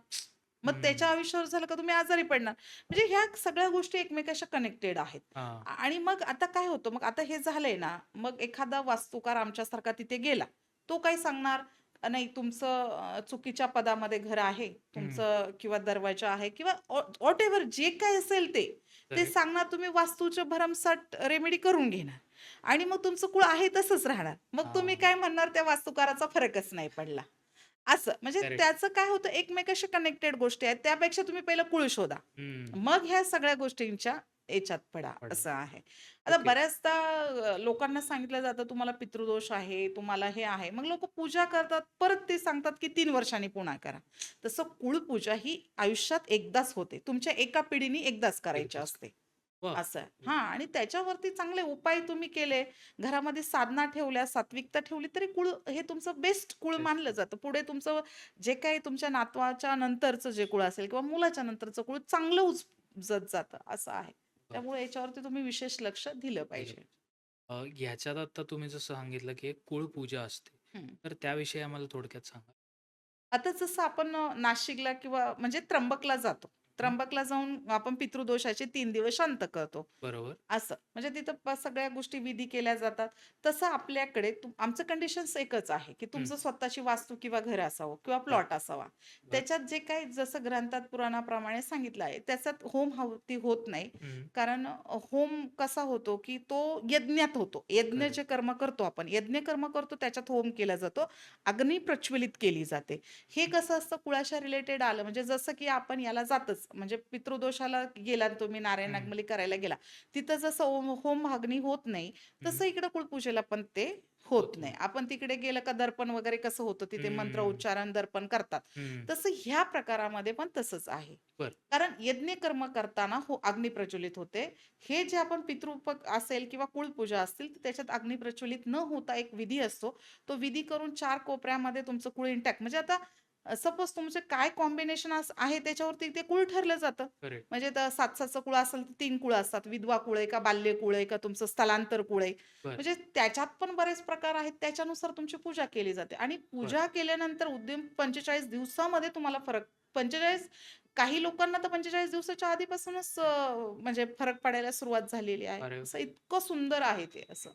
मग त्याच्या हम्म. आयुष्यावर झालं का तुम्ही आजारी पडणार. म्हणजे ह्या सगळ्या गोष्टी एकमेकांशी कनेक्टेड आहेत. हा. आणि मग आता काय होतं, मग आता हे झालंय ना, मग एखादा वास्तुकार आमच्यासारखा तिथे गेला. तो काय सांगणार, नाही तुमचं चुकीच्या पदामध्ये घर आहे, हम्म. तुमचं किंवा दरवाजा आहे किंवा व्हॉट एव्हर जे काय असेल ते ते करेक्ट. सांगणार. तुम्ही वास्तूचं भरमसाठ रेमेडी करून घेणार आणि मग तुमचं कुळ आहे तसंच राहणार. मग हा. तुम्ही काय म्हणणार, त्या वास्तुकाराचा फरकच नाही पडला. असं म्हणजे करेक्ट. त्याचं काय होतं, एकमेकाशी कनेक्टेड गोष्टी आहेत. त्यापेक्षा तुम्ही पहिलं कुळ शोधा. हम्म. मग ह्या सगळ्या गोष्टींच्या याच्यात पडा, पडा. असं आहे. आता ओके. बऱ्याचदा लोकांना सांगितलं जातं तुम्हाला पितृदोष आहे, तुम्हाला हे आहे. मग लोक पूजा करतात, परत ते सांगतात की 3 वर्षांनी पुन्हा करा. तसं कुळपूजा ही आयुष्यात एकदाच होते. तुमच्या एका पिढीने एकदाच करायची एकदाच. असते. वा. असं आहे. हां, आणि त्याच्यावरती चांगले उपाय तुम्ही केले, घरामध्ये साधना ठेवल्या, सात्विकता ठेवली, तरी कुळ हे तुमचं बेस्ट कुळ बेस्ट. मानलं जातं. पुढे तुमचं जे काही तुमच्या नातवाच्या नंतरचं जे कुळ असेल किंवा मुलाच्या नंतरचं कुळ चांगलं उपजत जातं, असं आहे. बर. त्यामुळे याच्यावरती तुम्ही विशेष लक्ष दिलं दिलं पाहिजे. पाहिजे. ह्याच्यात आता तुम्ही जसं सांगितलं की एक कुळ पूजा असते, हं. तर त्याविषयी आम्हाला थोडक्यात सांगा. आता जसं आपण नाशिकला किंवा म्हणजे त्र्यंबकला जातो. हम्म. त्र्यंबकला जाऊन आपण पितृदोषाचे 3 दिवस शांत करतो. बरोबर. असं. म्हणजे तिथं सगळ्या गोष्टी विधी केल्या जातात. तसं आपल्याकडे आमचं कंडिशन्स एकच आहे, की हम्म. तुमचं स्वतःची वास्तू किंवा घर असावं किंवा बर. प्लॉट असावा. बर. त्याच्यात जे काही जसं ग्रंथात पुराणाप्रमाणे सांगितलं आहे, त्याच्यात होम हवती होत नाही. हम्म. कारण होम कसा होतो, की तो यज्ञात होतो. यज्ञ करेक्ट. जे कर्म करतो आपण, यज्ञ कर्म करतो त्याच्यात होम केला जातो. अग्नी प्रज्वलित केली जाते. हे कसं असतं, कुळाच्या रिलेटेड आलं म्हणजे जसं की आपण याला जातच म्हणजे पितृदोषाला गेला तुम्ही, नारायण हम्म. नागमली करायला गेला, तिथं जसं होम अग्नी होत नाही, हम्म. तसं इकडे कुळपूजेला पण ते होत होत नाही. नाही. आपण तिकडे गेलं का दर्पण वगैरे कसं होतं, तिथे मंत्र हम्म. उच्चारण दर्पण करतात, हम्म. तसं ह्या प्रकारामध्ये पण तसंच आहे. बर. कारण यज्ञ कर्म करताना अग्नी प्रज्वलित होते. हे जे आपण पितृपक असेल किंवा कुळपूजा असतील तर त्याच्यात अग्नी प्रज्वलित न होता एक विधी असतो. तो विधी करून 4 कोपऱ्यामध्ये तुमचं कुळ इंटॅक्ट, म्हणजे आता सपोज तुमचे काय कॉम्बिनेशन आहे त्याच्यावरती ते कुळ ठरलं जातं. करेक्ट. म्हणजे 7-7चं कुळ असेल तर 3 कुळ असतात. विधवा कुळ आहे का, बाल्य कुळ आहे का, तुमचं स्थलांतर कुळ आहे. बर. म्हणजे त्याच्यात पण बरेच प्रकार आहेत. त्याच्यानुसार तुमची पूजा केली जाते आणि बर. पूजा केल्यानंतर उद्यम 45 दिवसामध्ये तुम्हाला फरक, 45, काही लोकांना तर 45 दिवसाच्या आधीपासूनच म्हणजे फरक पडायला सुरुवात झालेली आहे. अरे. असं इतकं सुंदर आहे ते असं.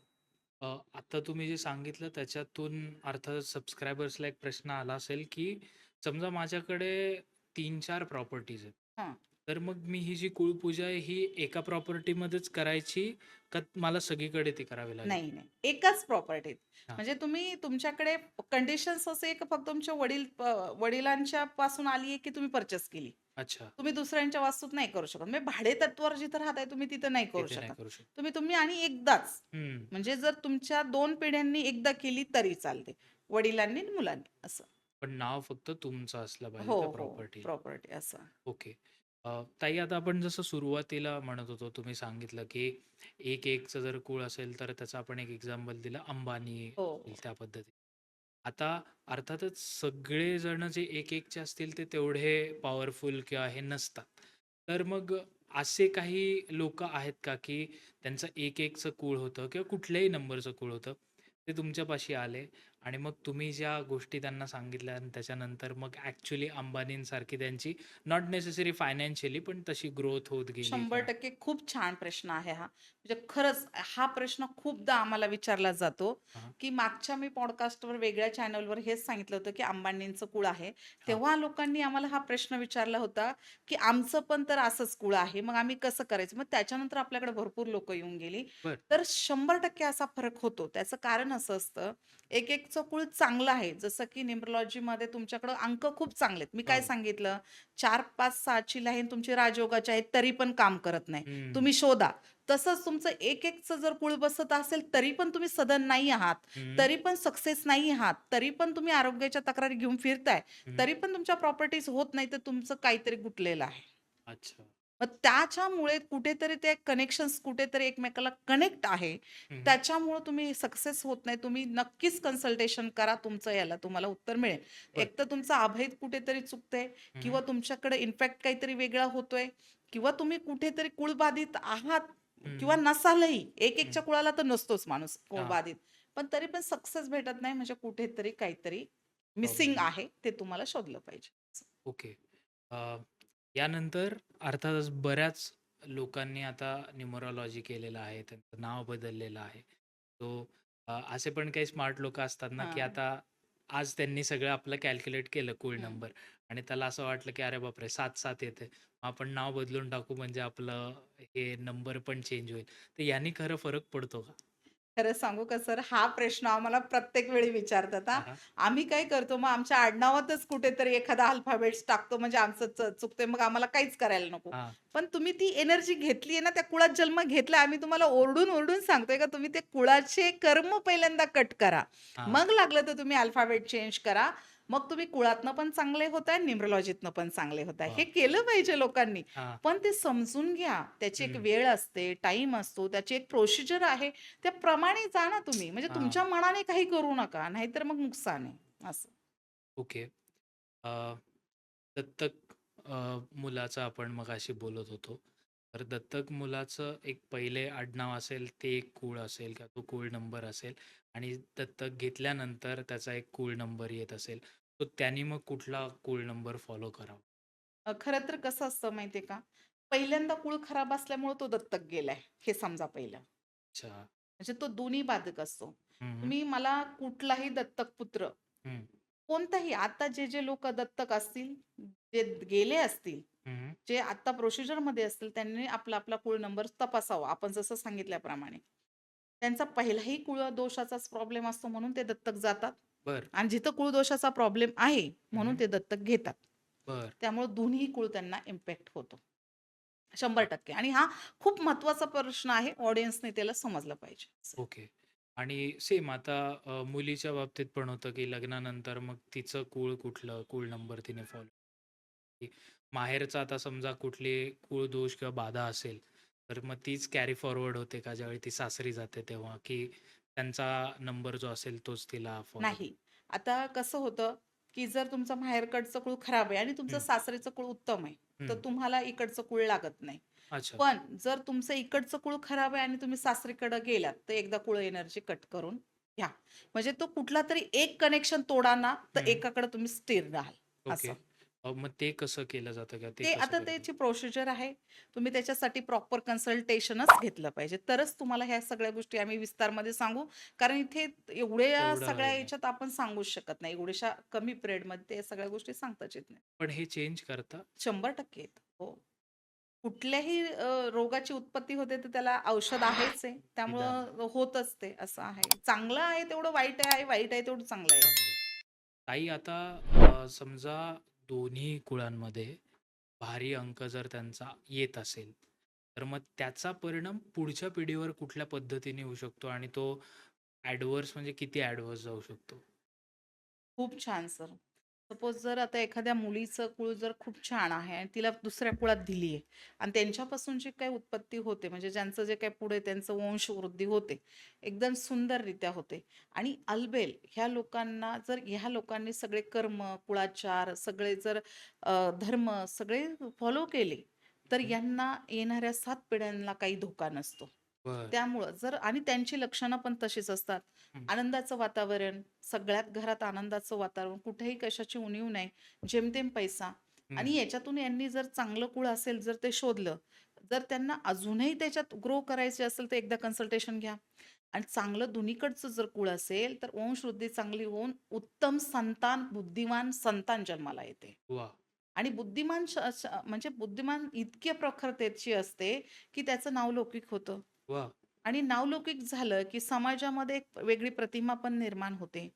आता तुम्ही जे सांगितलं त्याच्यातून अर्थात सबस्क्रायबर्सला एक प्रश्न आला असेल, की समजा माझ्याकडे 3-4 प्रॉपर्टीज आहेत. हां. तर मग मी ही जी कुळपूजा आहे ही एका प्रॉपर्टीमध्येच करायची का मला सगळीकडे ती करावी लागेल? नाही, नाही. एकाच प्रॉपर्टीत. हां. म्हणजे तुम्ही तुमच्याकडे कंडिशन्स असे आहे की फक्त तुमच्या वडिलांच्या पासून आली आहे की तुम्ही पर्चेस केली. अच्छा. तुम्ही दुसऱ्यांच्या वास्तूत नाही करू शकत. म्हणजे भाडे तत्त्वावर जिथं राहताय तुम्ही तिथं नाही करू तिथे नाही शकत. करू शकत. तुम्ही तुम्ही आणि एकदाच. हं. म्हणजे जर तुमच्या 2 पिढ्यांनी एकदा केली तरी चालते. वडिलांनी आणि मुलांनी असं. पण नाव फक्त तुमचं असलं पाहिजे हो, त्या हो. प्रॉपर्टीला. प्रॉपर्टी असं. ओके. ताई आता आपण जसं सुरुवातीला म्हणत होतो, तुम्ही सांगितलं की एक एकचं जर कुळ असेल तर त्याचं आपण एक एक्झाम्पल दिलं अंबानी हो. त्या पद्धतीने. आता अर्थातच सगळेजण जे एक एकचे असतील ते तेवढे पॉवरफुल किंवा हे नसतात. तर मग असे काही लोक आहेत का की त्यांचं एक एकचं कुळ होतं किंवा कुठल्याही नंबरचं कुळ होतं, ते तुमच्यापाशी आले आणि मग तुम्ही ज्या गोष्टी त्यांना सांगितल्या आणि त्याच्यानंतर मग ॲक्च्युली अंबानींसारखी त्यांची नॉट नेसेसरी फायनान्शियली पण तशी ग्रोथ होत गेली का? 100% खूप छान प्रश्न आहे हा. म्हणजे खरंच हा प्रश्न खूपदा आम्हाला विचारला जातो, हां. की मागच्या मी पॉडकास्टवर वेगळ्या चॅनलवर हेच सांगितलं होतं, की अंबानींचं कुळ आहे. हां. तेव्हा लोकांनी आम्हाला हा प्रश्न विचारला होता, की आमचं पण तर असंच कुळ आहे. मग आम्ही कसं करायचं? मग त्याच्यानंतर आपल्याकडे भरपूर लोकं येऊन गेली. बरं. तर 100% असा फरक होतो. त्याचं कारण असं असतं, एक एकचं कुळ चांगलं आहे. जसं की न्यूमरॉलॉजीमध्ये तुमच्याकडं अंक खूप चांगले आहेत. मी काय हो. सांगितलं 4, 5, 6ची लाईन तुमची राजयोगाची आहे तरी पण काम करत नाही. हं, तुम्ही शोधा. तसंच तुमचं 1-1चं जर कुळ बसत असेल तरी पण तुम्ही सधन नाही आहात. हं, तरी पण सक्सेस नाही आहात. तरी पण तुम्ही आरोग्याच्या तक्रारी घेऊन फिरताय. हं. तरी पण तुमच्या प्रॉपर्टीज होत नाही तर तुमचं काहीतरी गुंतलेलं आहे. अच्छा. मग त्याच्यामुळे कुठेतरी ते कनेक्शन्स कुठेतरी एकमेकाला कनेक्ट आहे. हं, त्याच्यामुळे तुम्ही सक्सेस होत नाही. तुम्ही नक्कीच कन्सल्टेशन करा. तुमचं याला तुम्हाला उत्तर मिळेल. बरं. एक तर तुमचं अभेद कुठेतरी चुकतंय हं, किंवा तुमच्याकडे इन्फॅक्ट काहीतरी वेगळा होतोय किंवा तुम्ही कुठेतरी कुळबाधित आहात किंवा हं, नसालही. हं. एक-एकच्या कुळाला तर नसतोच माणूस हां, कुळबाधित. पण तरी पण सक्सेस भेटत नाही म्हणजे कुठेतरी काहीतरी मिसिंग प्रॉब्लेम. आहे. ते तुम्हाला शोधलं पाहिजे. ओके. अ, यानंतर अर्थातच बऱ्याच लोकांनी आता न्यूमरोलॉजी केलेलं आहे. त्यांचं नाव बदललेलं आहे. तो असे पण काही स्मार्ट लोकं असतात ना, की हां. आता आज त्यांनी सगळं आपलं कॅल्क्युलेट केलं कूळ हं. नंबर आणि त्याला असं वाटलं, की अरे बापरे! 7-7 येतंय. आपण नाव बदलून टाकू म्हणजे आपलं हे नंबर पण चेंज होईल. तर याने खरं फरक पडतो का? खरं सांगू का सर, हा प्रश्न आम्हाला प्रत्येक वेळी विचारतात हां. हां, हां. आम्ही काय करतो मग आमच्या आडनावातच कुठेतरी एखादा अल्फाबेट्स टाकतो म्हणजे आमचं चुकतंय मग आम्हाला काहीच करायला नको. हां, पण तुम्ही ती एनर्जी घेतली आहे ना, त्या कुळात जन्म घेतलाय आम्ही तुम्हाला ओरडून सांगतोय का तुम्ही ते कुळाचे कर्म पहिल्यांदा कट करा. हां. मग लागलं तर तुम्ही अल्फाबेट चेंज करा. मग तुम्ही कुळातनं पण चांगले होताय, न्यूमरॉलॉजीतनं पण चांगले होताय. हे वाह! केलं पाहिजे लोकांनी. हां. पण ते समजून घ्या. त्याची एक हं. वेळ असते, टाईम असतो, त्याची एक प्रोसिजर आहे. त्याप्रमाणे जा ना तुम्ही. म्हणजे हां. तुमच्या मनाने काही करू नका. नाहीतर मग नुकसान आहे. असं. ओके. अ, दत्तक मुलाचं आपण मगाशी बोलत होतो. तर दत्तक मुलाचं एक पहिले आडनाव असेल, ते एक कुळ असेल किंवा तो कुळ नंबर असेल आणि दत्तक घेतल्यानंतर त्याचा एक कुळ नंबर येत असेल. तर त्यानी मग कुठला कुळ नंबर फॉलो करावा? खरं तर कसं असतं माहिती का? पहिल्यांदा कुळ खराब असल्यामुळे तो दत्तक गेलाय. हे समजा पहिलं. अच्छा. म्हणजे तो दोन्ही बाधक असतो. हं, हं. तुम्ही मला कुठलाही दत्तक पुत्र हं, कोणताही आता जे लोकं दत्तक असतील, जे गेले असतील, हं, जे आता प्रोसिजरमध्ये असतील, त्यांनी आपला कुळ नंबर तपासावा. आपण जसं सांगितल्याप्रमाणे. त्यांचा पहिलाही कुळ दोषाचाच प्रॉब्लेम असतो म्हणून ते दत्तक जातात बरं. आणि जिथं कुळदोषाचा प्रॉब्लेम आहे म्हणून हं, ते दत्तक घेतात. बरं. त्यामुळे दोन्ही कुळ त्यांना इम्पॅक्ट होतो. हां. 100% आणि हा खूप महत्त्वाचा प्रश्न आहे. ऑडियन्सने त्याला समजलं पाहिजे. असं. ओके. आणि सेम आता मुलीच्या बाबतीत पण होतं, की लग्नानंतर मग तिचं कुळ कुठलं, कुळ नंबर तिने फॉलो की माहेरचा आता समजा कुठली कुळ दोष किंवा बाधा असेल, तर मग तीच कॅरी फॉरवर्ड होते का ज्यावेळी ती सासरी जाते तेव्हा, की त्यांचा नंबर जो असेल तोच तिला फॉलो नाही. आता कसं होतं, की जर तुमचं माहेरकडचं कुळ खराब आहे आणि तुमचं हं, सासरीचं कुळ उत्तम आहे, तर हं. तुम्हाला इकडचं कुळ लागत नाही. अच्छा. पण जर तुमचं इकडचं कुळ खराब आहे आणि तुम्ही सासरीकडे गेलात, तर एकदा कुळ एनर्जी कट करून घ्या. म्हणजे तो कुठलातरी एक कनेक्शन तोडा ना, तर हं. एकाकडे तुम्ही स्थिर राहाल. ओके. असं. मग ते कसं केलं जातं किंवा ते ते कसं आता करतात? त्याची प्रोसिजर आहे. तुम्ही त्याच्यासाठी प्रॉपर कन्सल्टेशनच घेतलं पाहिजे. तरच तुम्हाला ह्या सगळ्या गोष्टी आम्ही विस्तारमध्ये सांगू. कारण इथे एवढ्या तेवढा सगळ्या वेळ नाही. याच्यात आपण सांगूच शकत नाही. एवढ्याशा कमी पिरियडमध्ये त्या सगळ्या गोष्टी सांगताच येत नाही. पण हे चेंज करता 100% येतं. हो. कुठल्याही रोगाची उत्पत्ती होते तर त्याला औषध आहेच आहे. निदान त्यामुळं होतच ते असं आहे. चांगलं आहे तेवढं वाईट आहे, वाईट आहे तेवढं चांगलं आहे. चांगले. ताई आता समजा दोन्ही कुळांमध्ये भारी अंक जर त्यांचा येत असेल, तर मग त्याचा परिणाम पुढच्या पिढीवर कुठल्या पद्धतीने होऊ शकतो आणि तो ॲडव्हर्स म्हणजे किती ॲडव्हर्स जाऊ शकतो? खूप छान सर. सपोज जर आता एखाद्या मुलीचं कुळ जर खूप छान आहे आणि तिला दुसऱ्या कुळात दिली आहे आणि त्यांच्यापासून जी काही उत्पत्ती होते म्हणजे ज्यांचं जे काही पुढे त्यांचं वंशवृद्धी होते एकदम सुंदररित्या होते आणि अलबेल ह्या लोकांनी सगळे कर्म कुळाचार सगळे जर धर्म सगळे फॉलो केले तर हं. यांना येणाऱ्या 7 पिढ्यांना काही धोका नसतो. बरं. त्यामुळं जर आणि त्यांची लक्षणं पण तशीच असतात. हं, आनंदाचं वातावरण, सगळ्यात घरात आनंदाचं वातावरण, कुठेही कशाची उणीव नाही, जेमतेम पैसा हं, आणि याच्यातून यांनी जर चांगलं कुळ असेल, जर ते शोधलं, जर त्यांना अजूनही त्याच्यात ग्रो करायचे असेल, तर एकदा कन्सल्टेशन घ्या. आणि चांगलं दोन्हीकडचं जर कुळ असेल, तर वंशवृद्धी चांगली होऊन उत्तम संतान, बुद्धिमान संतान जन्माला येते. वाह! आणि बुद्धिमान म्हणजे बुद्धिमान इतक्या प्रखरतेची असते, की त्याचं नावलौकिक होतं. वाह! आणि नावलौकिक झालं, की समाजामध्ये एक वेगळी प्रतिमा पण निर्माण होते.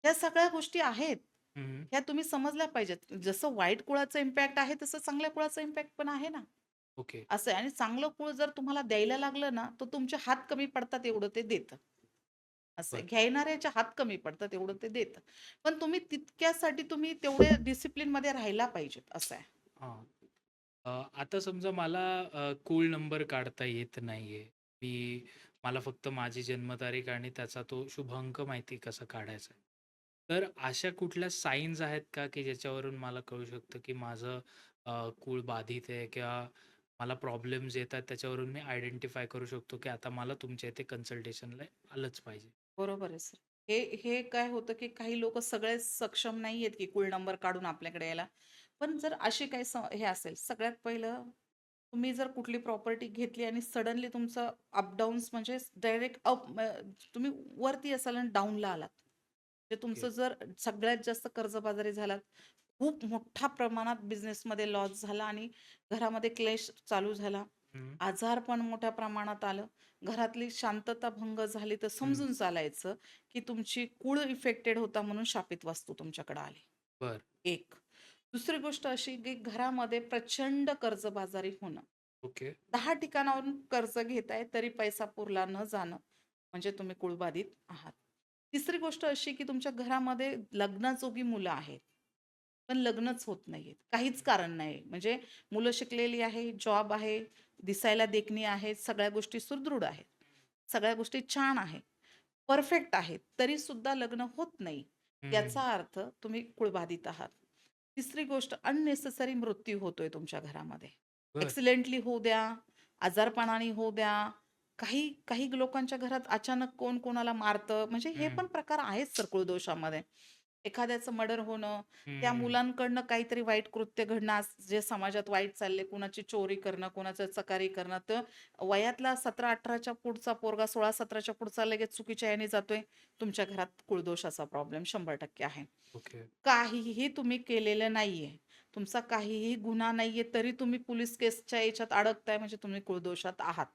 ह्या सगळ्या गोष्टी आहेत. हं, ह्या तुम्ही समजल्या पाहिजेत. जसं वाईट कुळाचं इम्पॅक्ट आहे, तसं चांगल्या कुळाचं इम्पॅक्ट पण आहे ना. ओके. असं आहे आणि चांगलं कुळ जर तुम्हाला द्यायला लागलं ना, तर तुमचे हात कमी पडतात एवढं ते देतं. असं आहे. बरं. घेणाऱ्याचे हात कमी पडतात एवढं ते देतं. पण तुम्ही तितक्यासाठी तुम्ही तेवढे डिसिप्लिनमध्ये राहायला पाहिजेत असं आहे. हां. आता समजा मला कूळ नंबर काढता येत नाहीये. मला फक्त माझी जन्मतारीख आणि त्याचा तो शुभांक माहिती कसा काढायचा आहे. तर अशा कुठल्या साइन्स आहेत का, की ज्याच्यावरून मला कळू शकतं, की माझं कूळ बाधित आहे किंवा मला प्रॉब्लेम्स येतात त्याच्यावरून मी आयडेंटिफाय करू शकतो, की आता मला तुमच्या इथे कन्सल्टेशनला आलंच पाहिजे? बरोबर आहे सर. हे हे काय होतं, की काही लोकं सगळेच सक्षम नाहीयेत, की कुळ नंबर काढून आपल्याकडे यायला. पण जर अशी काही हे असेल, सगळ्यात पहिलं तुम्ही जर कुठली प्रॉपर्टी घेतली आणि सडनली तुमचं म्हणजे डायरेक्ट तुम्ही वरती असाल आणि डाऊनला आलात. म्हणजे ओके. तुमचं जर सगळ्यात जास्त कर्जबाजारी झालात, खूप मोठ्या प्रमाणात बिझनेसमध्ये लॉस झाला आणि घरामध्ये क्लेश चालू झाला, हं, आजारपण मोठ्या प्रमाणात आलं, घरातली शांतता भंग झाली, तर हं. समजून चालायचं, की तुमची कुळ इफेक्टेड होता म्हणून शापित वास्तू तुमच्याकडे आली. बरं. एक. दुसरी गोष्ट अशी, की घरामध्ये प्रचंड कर्जबाजारी होणं. ओके. 10 ठिकाणावरून कर्ज घेताय तरी पैसा पुरला न जाणं, म्हणजे तुम्ही कुळबाधित आहात. तिसरी गोष्ट अशी, की तुमच्या घरामध्ये लग्नाजोगी मुलं आहेत, पण लग्नच होत नाहीयेत. काहीच कारण नाही. म्हणजे मुलं शिकलेली आहे, जॉब आहे, दिसायला देखणी आहेत, सगळ्या गोष्टी सुदृढ आहेत. सगळ्या गोष्टी छान आहेत, परफेक्ट आहेत, तरीसुद्धा लग्न होत नाही. याचा हं. अर्थ तुम्ही कुळबाधित आहात. तिसरी गोष्ट अननेसेसरी मृत्यू होतोय तुमच्या घरामध्ये. बरं. ॲक्सिडेंटली होऊ द्या, आजारपणाने होऊ द्या, काही काही लोकांच्या घरात अचानक कोण कोणाला मारतं, म्हणजे हे हं, पण प्रकार आहेत सर कुळदोषामध्ये. एखाद्याचं मर्डर होणं, त्या हं. मुलांकडनं काहीतरी वाईट कृत्य घडणं, आज जे समाजात वाईट चाललंय, कुणाची चोरी करणं, कुणाचं चकारी करणं, तर वयातला 17-18च्या पुढचा पोरगा 16-17च्या पुढचा लगेच चुकीच्या याने जातोय. तुमच्या घरात कुळदोषाचा प्रॉब्लेम 100% आहे. ओके. काहीही तुम्ही केलेलं नाहीये. तुमचा काहीही गुन्हा नाहीये, तरी तुम्ही पोलीस केसच्या याच्यात अडकताय म्हणजे तुम्ही कुळदोषात आहात.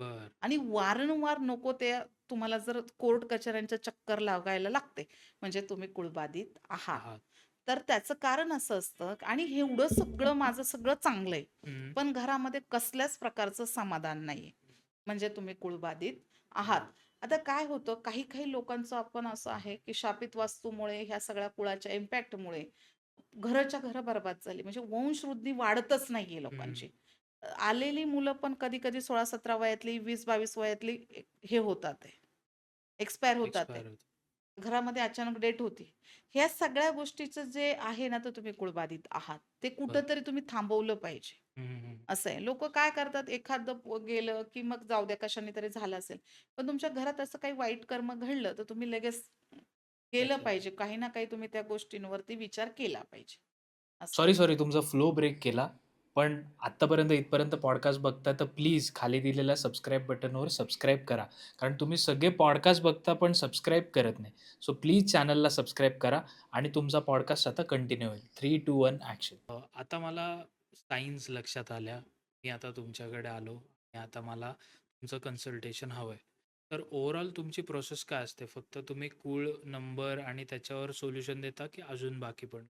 बरं. आणि वारंवार नको ते तुम्हाला जर कोर्ट कचऱ्यांच्या चक्कर लागायला लागते, म्हणजे तुम्ही कुळबाधित आहात. आहात. तर त्याचं कारण असं असतं आणि एवढं सगळं माझं सगळं चांगलं आहे. हं, पण घरामध्ये कसल्याच प्रकारचं समाधान नाहीये. म्हणजे तुम्ही कुळबाधित आहात. आहात. आता काय होतं, काही-काही लोकांचं आपण असं आहे, की शापित वास्तूमुळे ह्या सगळ्या कुळाच्या इम्पॅक्टमुळे घरच्या घरं बरबाद झाली. म्हणजे वंशवृद्धी वाढतच नाहीये हं. लोकांची. आलेली मुलं पण कधी-कधी 16-17 वयातली, 20-22 वयातली हे होतात आहे, एक्सपायर होतात आहे. एक्सपायर होतं. घरामध्ये अचानक डेथ होती. ह्या सगळ्या गोष्टीचं जे आहे ना, तर तुम्ही कुळबाधित आहात. ते बरं. कुठेतरी तुम्ही थांबवलं पाहिजे. हं, हं, हं. असं आहे. लोकं काय करतात, एखादं गेलं, की मग जाऊ द्या कशाने तरी झालं असेल. पण तुमच्या घरात असं काही वाईट कर्म घडलं, तर तुम्ही लगेच केलं त्याच्यावर. पाहिजे. काही ना काही तुम्ही त्या गोष्टींवरती विचार केला पाहिजे. असं आहे. सॉरी, तुमचा फ्लो ब्रेक केला. पण आत्तापर्यंत इथपर्यंत पॉडकास्ट बघताय तर प्लीज खाली दिलेल्या सबस्क्राईब बटनवर सबस्क्राईब करा. कारण तुम्ही सगळे पॉडकास्ट बघता पण सबस्क्राईब करत नाही. सो प्लीज चॅनलला सबस्क्राईब करा आणि तुमचा पॉडकास्ट आता कंटिन्यू होईल. 3, 2, 1 ॲक्शन. आता मला सायन्स लक्षात आल्या. मी आता तुमच्याकडे आलो आणि आता मला तुमचं कन्सल्टेशन हवंय. तर ओव्हरऑल तुमची प्रोसेस काय असते? फक्त तुम्ही कूळ नंबर आणि त्याच्यावर सोल्युशन देता की अजून बाकी पण?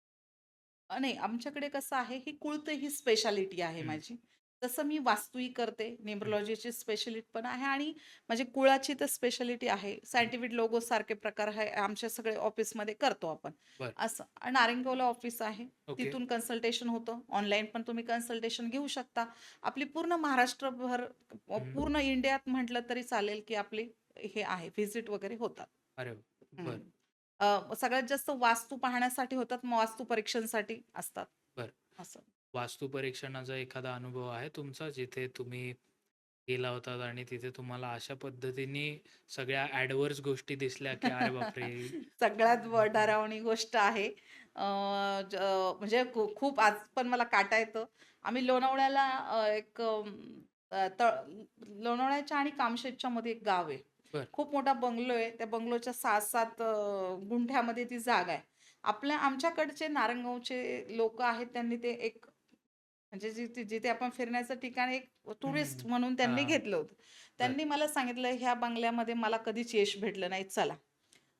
नाही, आमच्याकडे कसं आहे, ही कुळत ही स्पेशालिटी आहे हं, माझी. तसं मी वास्तूही करते, हं, न्यूमरोलॉजीची स्पेशालिटी पण आहे आणि माझी कुळाची तर स्पेशालिटी आहे. हं. सायंटिफिक लोगो सारखे प्रकार आहे आमच्या सगळे ऑफिसमध्ये करतो आपण. बरं. असं आणि नारायणगावला ऑफिस आहे. ओके. तिथून कन्सल्टेशन होतं. ऑनलाईन पण तुम्ही कन्सल्टेशन घेऊ शकता. आपली पूर्ण महाराष्ट्रभर, हं. पूर्ण इंडियात म्हटलं तरी चालेल, की आपली हे आहे व्हिजिट वगैरे होतात. अरे वाह! हं. बरं, सगळ्यात जास्त वास्तू पाहण्यासाठी होतात, मग वास्तू परीक्षणासाठी असतात. बरं. असं. वास्तू परीक्षणाचा एखादा अनुभव आहे तुमचा, जिथे तुम्ही गेला होतात आणि तिथे तुम्हाला अशा पद्धतीने सगळ्या ॲडव्हर्स गोष्टी दिसल्या, की अरे बापरे! सगळ्यात हं, हं. डरावणी गोष्ट आहे. अ, ज म्हणजे खूप आज पण मला काटा येतो. आम्ही लोणावळ्याला एक लोणावळ्याच्या आणि कामशेतच्या मध्ये एक गाव आहे. बरं. खूप मोठा बंगलो आहे. त्या बंगलोच्या 7-7 गुंठ्यामध्ये ती जागा आहे. आमच्याकडचे नारंगावचे लोकं आहेत, त्यांनी ते एक म्हणजे जिथे जिथे आपण फिरण्याचं ठिकाण एक टुरिस्ट हं. म्हणून त्यांनी हां. घेतलं होतं. बरं. त्यांनी मला सांगितलं, "ह्या बंगल्यामध्ये मला कधीच यश भेटलं नाही, चला."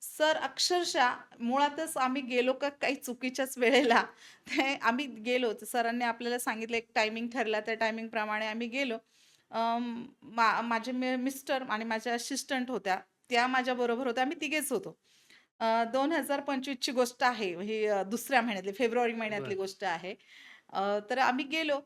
सर अक्षरशः मुळातच आम्ही गेलो का काही चुकीच्याच वेळेला ते आम्ही गेलो. तर सरांनी आपल्याला सांगितलं एक टायमिंग ठरला. त्या टायमिंगप्रमाणे आम्ही गेलो. माझे मिस्टर आणि माझ्या असिस्टंट होत्या. त्या माझ्याबरोबर होत्या. आम्ही तिघेच होतो. 2025 ची गोष्ट आहे. ही दुसऱ्या महिन्यातली फेब्रुवारी महिन्यातली बरं. गोष्ट आहे. तर आम्ही गेलो.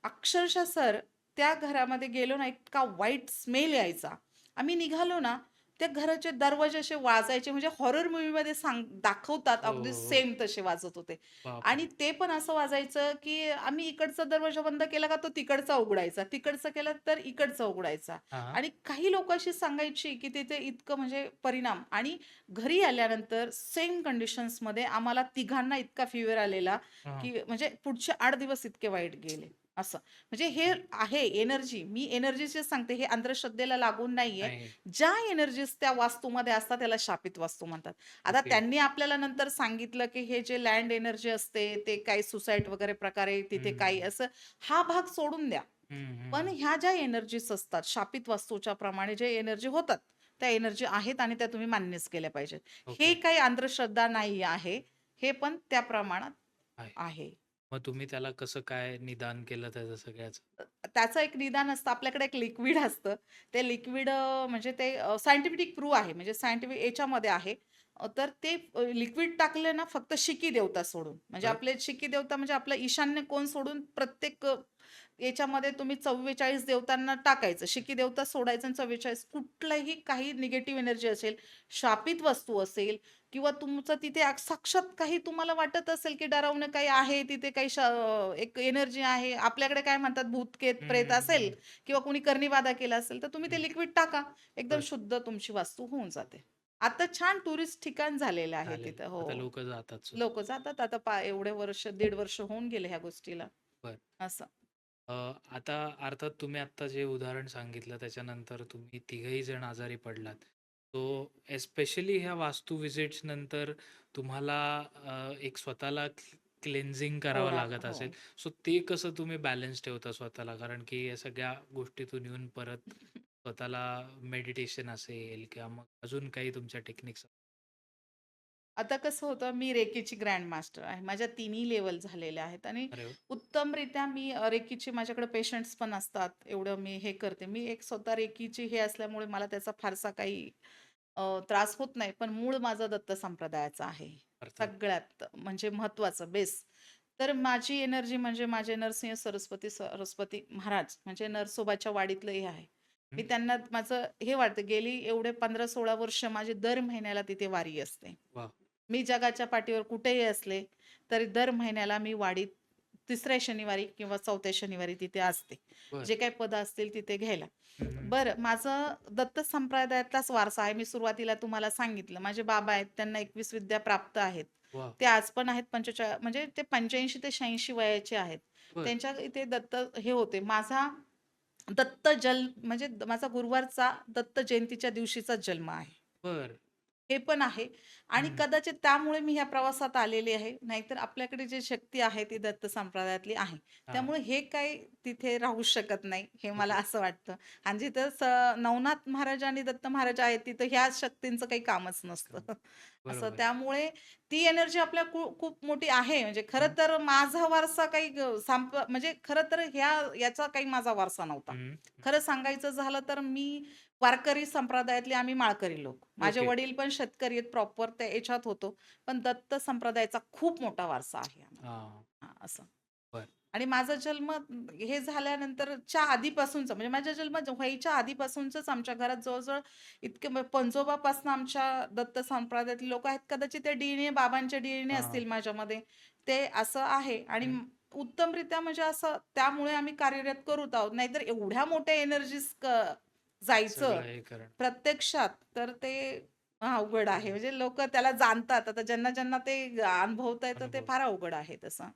अक्षरशः सर त्या घरामध्ये गेलो ना, इतका वाईट स्मेल यायचा. आम्ही निघालो ना, त्या घराचे दरवाजे असे वाजायचे म्हणजे हॉरर मूव्हीमध्ये दाखवतात हो, अगदी हो, हो. सेम तसे वाजत होते. आणि बापरे! ते पण असं वाजायचं, की आम्ही इकडचा दरवाजा बंद केला का तो तिकडचा उघडायचा, तिकडचा केला तर इकडचा उघडायचा. हां, आणि काही लोकं अशी सांगायची, की तिथे इतकं म्हणजे परिणाम आणि घरी आल्यानंतर सेम कंडिशन्समध्ये आम्हाला तिघांना इतका फीव्हर आलेला, हां. की म्हणजे पुढचे 8 दिवस इतके वाईट गेले, असं. म्हणजे हे आहे एनर्जी. मी एनर्जीचेच सांगते, हे अंधश्रद्धेला लागून नाहीये. नाही. ज्या एनर्जीज त्या वास्तूमध्ये असतात त्याला शापित वास्तू म्हणतात. आता ओके. त्यांनी आपल्याला नंतर सांगितलं, की हे जे लँड एनर्जी असते, ते काही सुसाईड वगैरे प्रकारे तिथे काही हं. असं हा भाग सोडून द्या. हं, हं, पण हं. ह्या ज्या एनर्जीज असतात, शापित वास्तूच्या प्रमाणे जे एनर्जी होतात, त्या एनर्जी आहेत आणि त्या तुम्ही मान्यच केल्या पाहिजेत. हे ओके. काही अंधश्रद्धा नाही आहे. हे पण त्या प्रमाणात आहे. आहे. मग तुम्ही त्याला कसं काय निदान केलं त्याचं सगळ्याचं? त्याचं एक निदान असतं. आपल्याकडे एक लिक्विड असतं. ते लिक्विड म्हणजे ते सायंटिफिक प्रूव्ह आहे. म्हणजे सायंटिफिक याच्यामध्ये आहे. तर ते लिक्विड टाकलं ना फक्त शिकी देवता सोडून. म्हणजे बरं. आपले शिकी देवता म्हणजे आपलं ईशान्य कोण सोडून प्रत्येक याच्यामध्ये तुम्ही 44 देवतांना टाकायचं. शिकी देवता सोडायचं आणि 44 कुठलंही काही निगेटिव्ह एनर्जी असेल, शापित वस्तू असेल किंवा तुमचं तिथे साक्षात काही तुम्हाला वाटत असेल, की डरावणं काही आहे, तिथे काही एक एनर्जी आहे. आपल्याकडे काय म्हणतात भूत-प्रेत हं, प्रेत हं, असेल हं. किंवा कोणी करणी-बाधा केला असेल, तर तुम्ही हं. ते लिक्विड टाका. एकदम बरं. शुद्ध तुमची वास्तू होऊन जाते. आता छान टुरिस्ट ठिकाण झालेलं आहे झालेलं. तिथं. आता हो. लोकं जातात सुद्धा. लोकं जातात आता एवढे वर्ष, 1.5 वर्ष होऊन गेले ह्या गोष्टीला. बरं. असं. अ, आता अर्थात तुम्ही आत्ता जे उदाहरण सांगितलं त्याच्यानंतर तुम्ही तिघही जण आजारी पडलात. सो एस्पेशली ह्या वास्तू व्हिजिट्स नंतर तुम्हाला एक स्वतःला क्लेन्झिंग हो, करावं लागत हो. असेल. सो ते कसं तुम्ही बॅलन्स ठेवता स्वतःला? कारण की या सगळ्या गोष्टीतून येऊन परत स्वतःला मेडिटेशन असेल किंवा मग अजून काही तुमच्या टेक्निक्स? आता कसं होतं, मी रेकीची ग्रँड मास्टर आहे. माझ्या तिन्ही लेव्हल झालेल्या आहेत आणि अरे वाह! उत्तमरित्या मी रेकीचे माझ्याकडे पेशंट्स पण असतात. एवढं मी हे करते. मी एक स्वतः रेकीची हे असल्यामुळे मला त्याचा फारसा काही त्रास होत नाही. पण मूळ माझा दत्त संप्रदायाचा आहे. अर्थात. सगळ्यात म्हणजे महत्त्वाचं बेस. तर माझी एनर्जी म्हणजे माझे नरसिंह सरस्वती सरस्वती महाराज म्हणजे नरसोबाच्या वाडीतलं हे आहे. मी हं. त्यांना माझं हे वाटतं गेली एवढे 15-16 वर्ष माझी दर महिन्याला तिथे वारी असते. वाह! मी जगाच्या पाठीवर कुठेही असले, तरी दर महिन्याला मी वाडीत 3ऱ्या शनिवारी किंवा 4थ्या शनिवारी तिथे असते. बरं. जे काही पदं असतील तिथे घ्यायला. हं, हं. बरं, माझं दत्त संप्रदायातलाच वारसा आहे. मी सुरुवातीला तुम्हाला सांगितलं. माझे बाबा आहेत, त्यांना 21 विद्या प्राप्त आहेत. वाह! ते आज पण आहेत म्हणजे ते 85 ते 86 वयाचे आहेत. बरं. त्यांच्या इथे दत्त हे होते. माझा दत्त म्हणजे माझा गुरुवारचा दत्त जयंतीच्या दिवशीचा जन्म आहे. बरं. हे पण आहे आणि हं. कदाचित त्यामुळे मी ह्या प्रवासात आलेली आहे. नाहीतर आपल्याकडे जी शक्ती आहे ती दत्त संप्रदायातली आहे. हां. त्यामुळे हे काही तिथे राहू शकत नाही, हे मला ओके. असं वाटतं. आणि जिथं नवनाथ महाराज आणि दत्त महाराज आहेत, तिथं ह्या शक्तींचं काही कामच नसतं. काम. असं बरोबर. त्यामुळे ती एनर्जी आपल्या खूप मोठी आहे. म्हणजे खरं हं, तर माझा वारसा काही म्हणजे खरं तर याचा काही माझा वारसा नव्हता. हं. खरं सांगायचं झालं तर मी वारकरी संप्रदायातले आम्ही माळकरी लोक. माझे ओके. वडील पण शेतकरी आहेत प्रॉपर त्या याच्यात होतो. पण दत्त संप्रदायाचा खूप मोठा वारसा आहे आम्हाला. हां. हां, असं. बरं. आणि माझा जन्म हे झाल्यानंतरच्या आधीपासूनचा म्हणजे माझा जन्म व्हायच्या आधीपासूनचंच आमच्या घरात जवळ-जवळ इतके पंजोबापासून आमच्या दत्त संप्रदायातले लोकं आहेत. कदाचित ते डी बाबांचे डी हां. असतील माझ्यामध्ये. ते असं आहे आणि हं. उत्तमरित्या म्हणजे असं त्यामुळे आम्ही कार्यरत करत आहोत. नाहीतर एवढ्या मोठ्या एनर्जीज जायचं सगळं हे करणं. प्रत्यक्षात तर ते अवघड आहे. म्हणजे लोकं त्याला जाणतात. आता ज्यांना-ज्यांना ते अनुभवता येतं ते अनुभव. फार अवघड आहे तसं.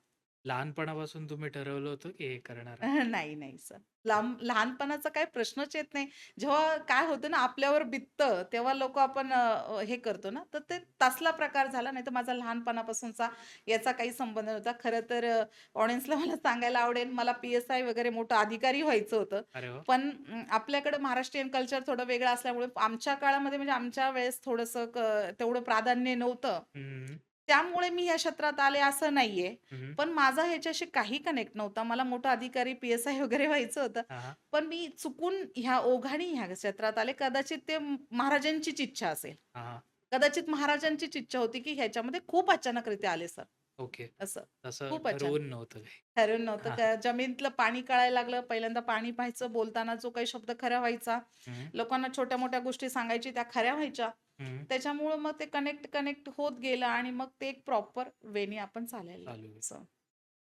लहानपणापासून तुम्ही ठरवलं होतं की हे करणार आहात? नाही, नाही सर. लहानपणाचा काही प्रश्नच येत नाही. जेव्हा काय होतं ना आपल्यावर बिततं, तेव्हा लोकं आपण हे करतो ना, तर ते तसला प्रकार झाला. नाहीतर माझा लहानपणापासूनचा याचा काही संबंध नव्हता. खरं तर ऑडियन्सला मला सांगायला आवडेल, मला पी-एस-आय वगैरे मोठं अधिकारी व्हायचं होतं. अरे वाह! पण आपल्याकडे महाराष्ट्रीयन कल्चर थोडं वेगळं असल्यामुळे आमच्या काळामध्ये म्हणजे आमच्या वेळेस थोडंसं तेवढं प्राधान्य नव्हतं. हं, त्यामुळे मी या क्षेत्रात आले असं नाहीये. हं. पण माझा ह्याच्याशी काही कनेक्ट नव्हता. मला मोठा अधिकारी, पी-एस-आय वगैरे व्हायचं होतं. हां, हां. पण मी चुकून ह्या ओघाने ह्या क्षेत्रात आले. कदाचित ते महाराजांचीच इच्छा असेल. हां, हां. कदाचित महाराजांचीच इच्छा होती, की ह्याच्यामध्ये खूप अचानकरीत्या आले सर. ओके. असं. तसं खूप अचानक. ठरवून नव्हतं काही. ठरवून नव्हतं. हां. जमिनीतलं पाणी कळायला लागलं. पहिल्यांदा पाणी पाहायचं. बोलताना जो काही शब्द खरा व्हायचा. हं, लोकांना छोट्या-मोठ्या गोष्टी सांगायची त्या खऱ्या व्हायच्या. हं. त्याच्यामुळं मग ते कनेक्ट होत गेलं आणि मग ते एक प्रॉपर वेनी आपण चालायला चालू लागलो. आहे. असं.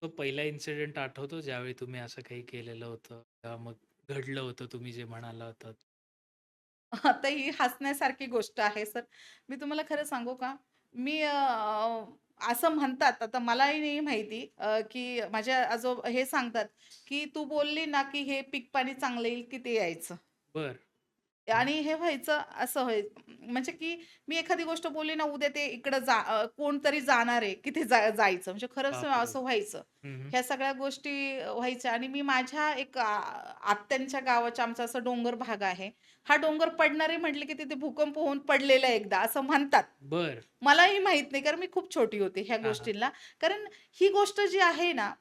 तो पहिला इन्सिडेंट आठवतो ज्यावेळी तुम्ही असं काही केलेलं होतं किंवा मग घडलं होतं तुम्ही जे म्हणाला होतात? आता ही हसण्यासारखी गोष्ट आहे सर. मी तुम्हाला खरं सांगू का? मी असं म्हणतात, आता मलाही नाही माहिती की माझे हे सांगतात, की "तू बोलली ना, की हे पीक-पाणी चांगलं येईल, की ते यायचं." बरं. हं. आणि हे व्हायचं असं म्हणजे की मी एखादी गोष्ट बोलली ना, उद्या ते इकडं कोणतरी जाणार आहे, की ते जायचं. म्हणजे खरंच बापरे! असं व्हायचं. हं, हं. ह्या सगळ्या गोष्टी व्हायच्या आणि मी माझ्या एक आत्यांच्या गावाच्या आमचा असा डोंगर भाग आहे. हा डोंगर पडणार आहे म्हटलं, की तिथे भूकंप होऊन पडलेला आहे एकदा असं म्हणतात. बरं. मलाही माहीत नाही कारण मी खूप छोटी होते ह्या हां, हां. गोष्टींना. कारण ही गोष्ट जी आहे ना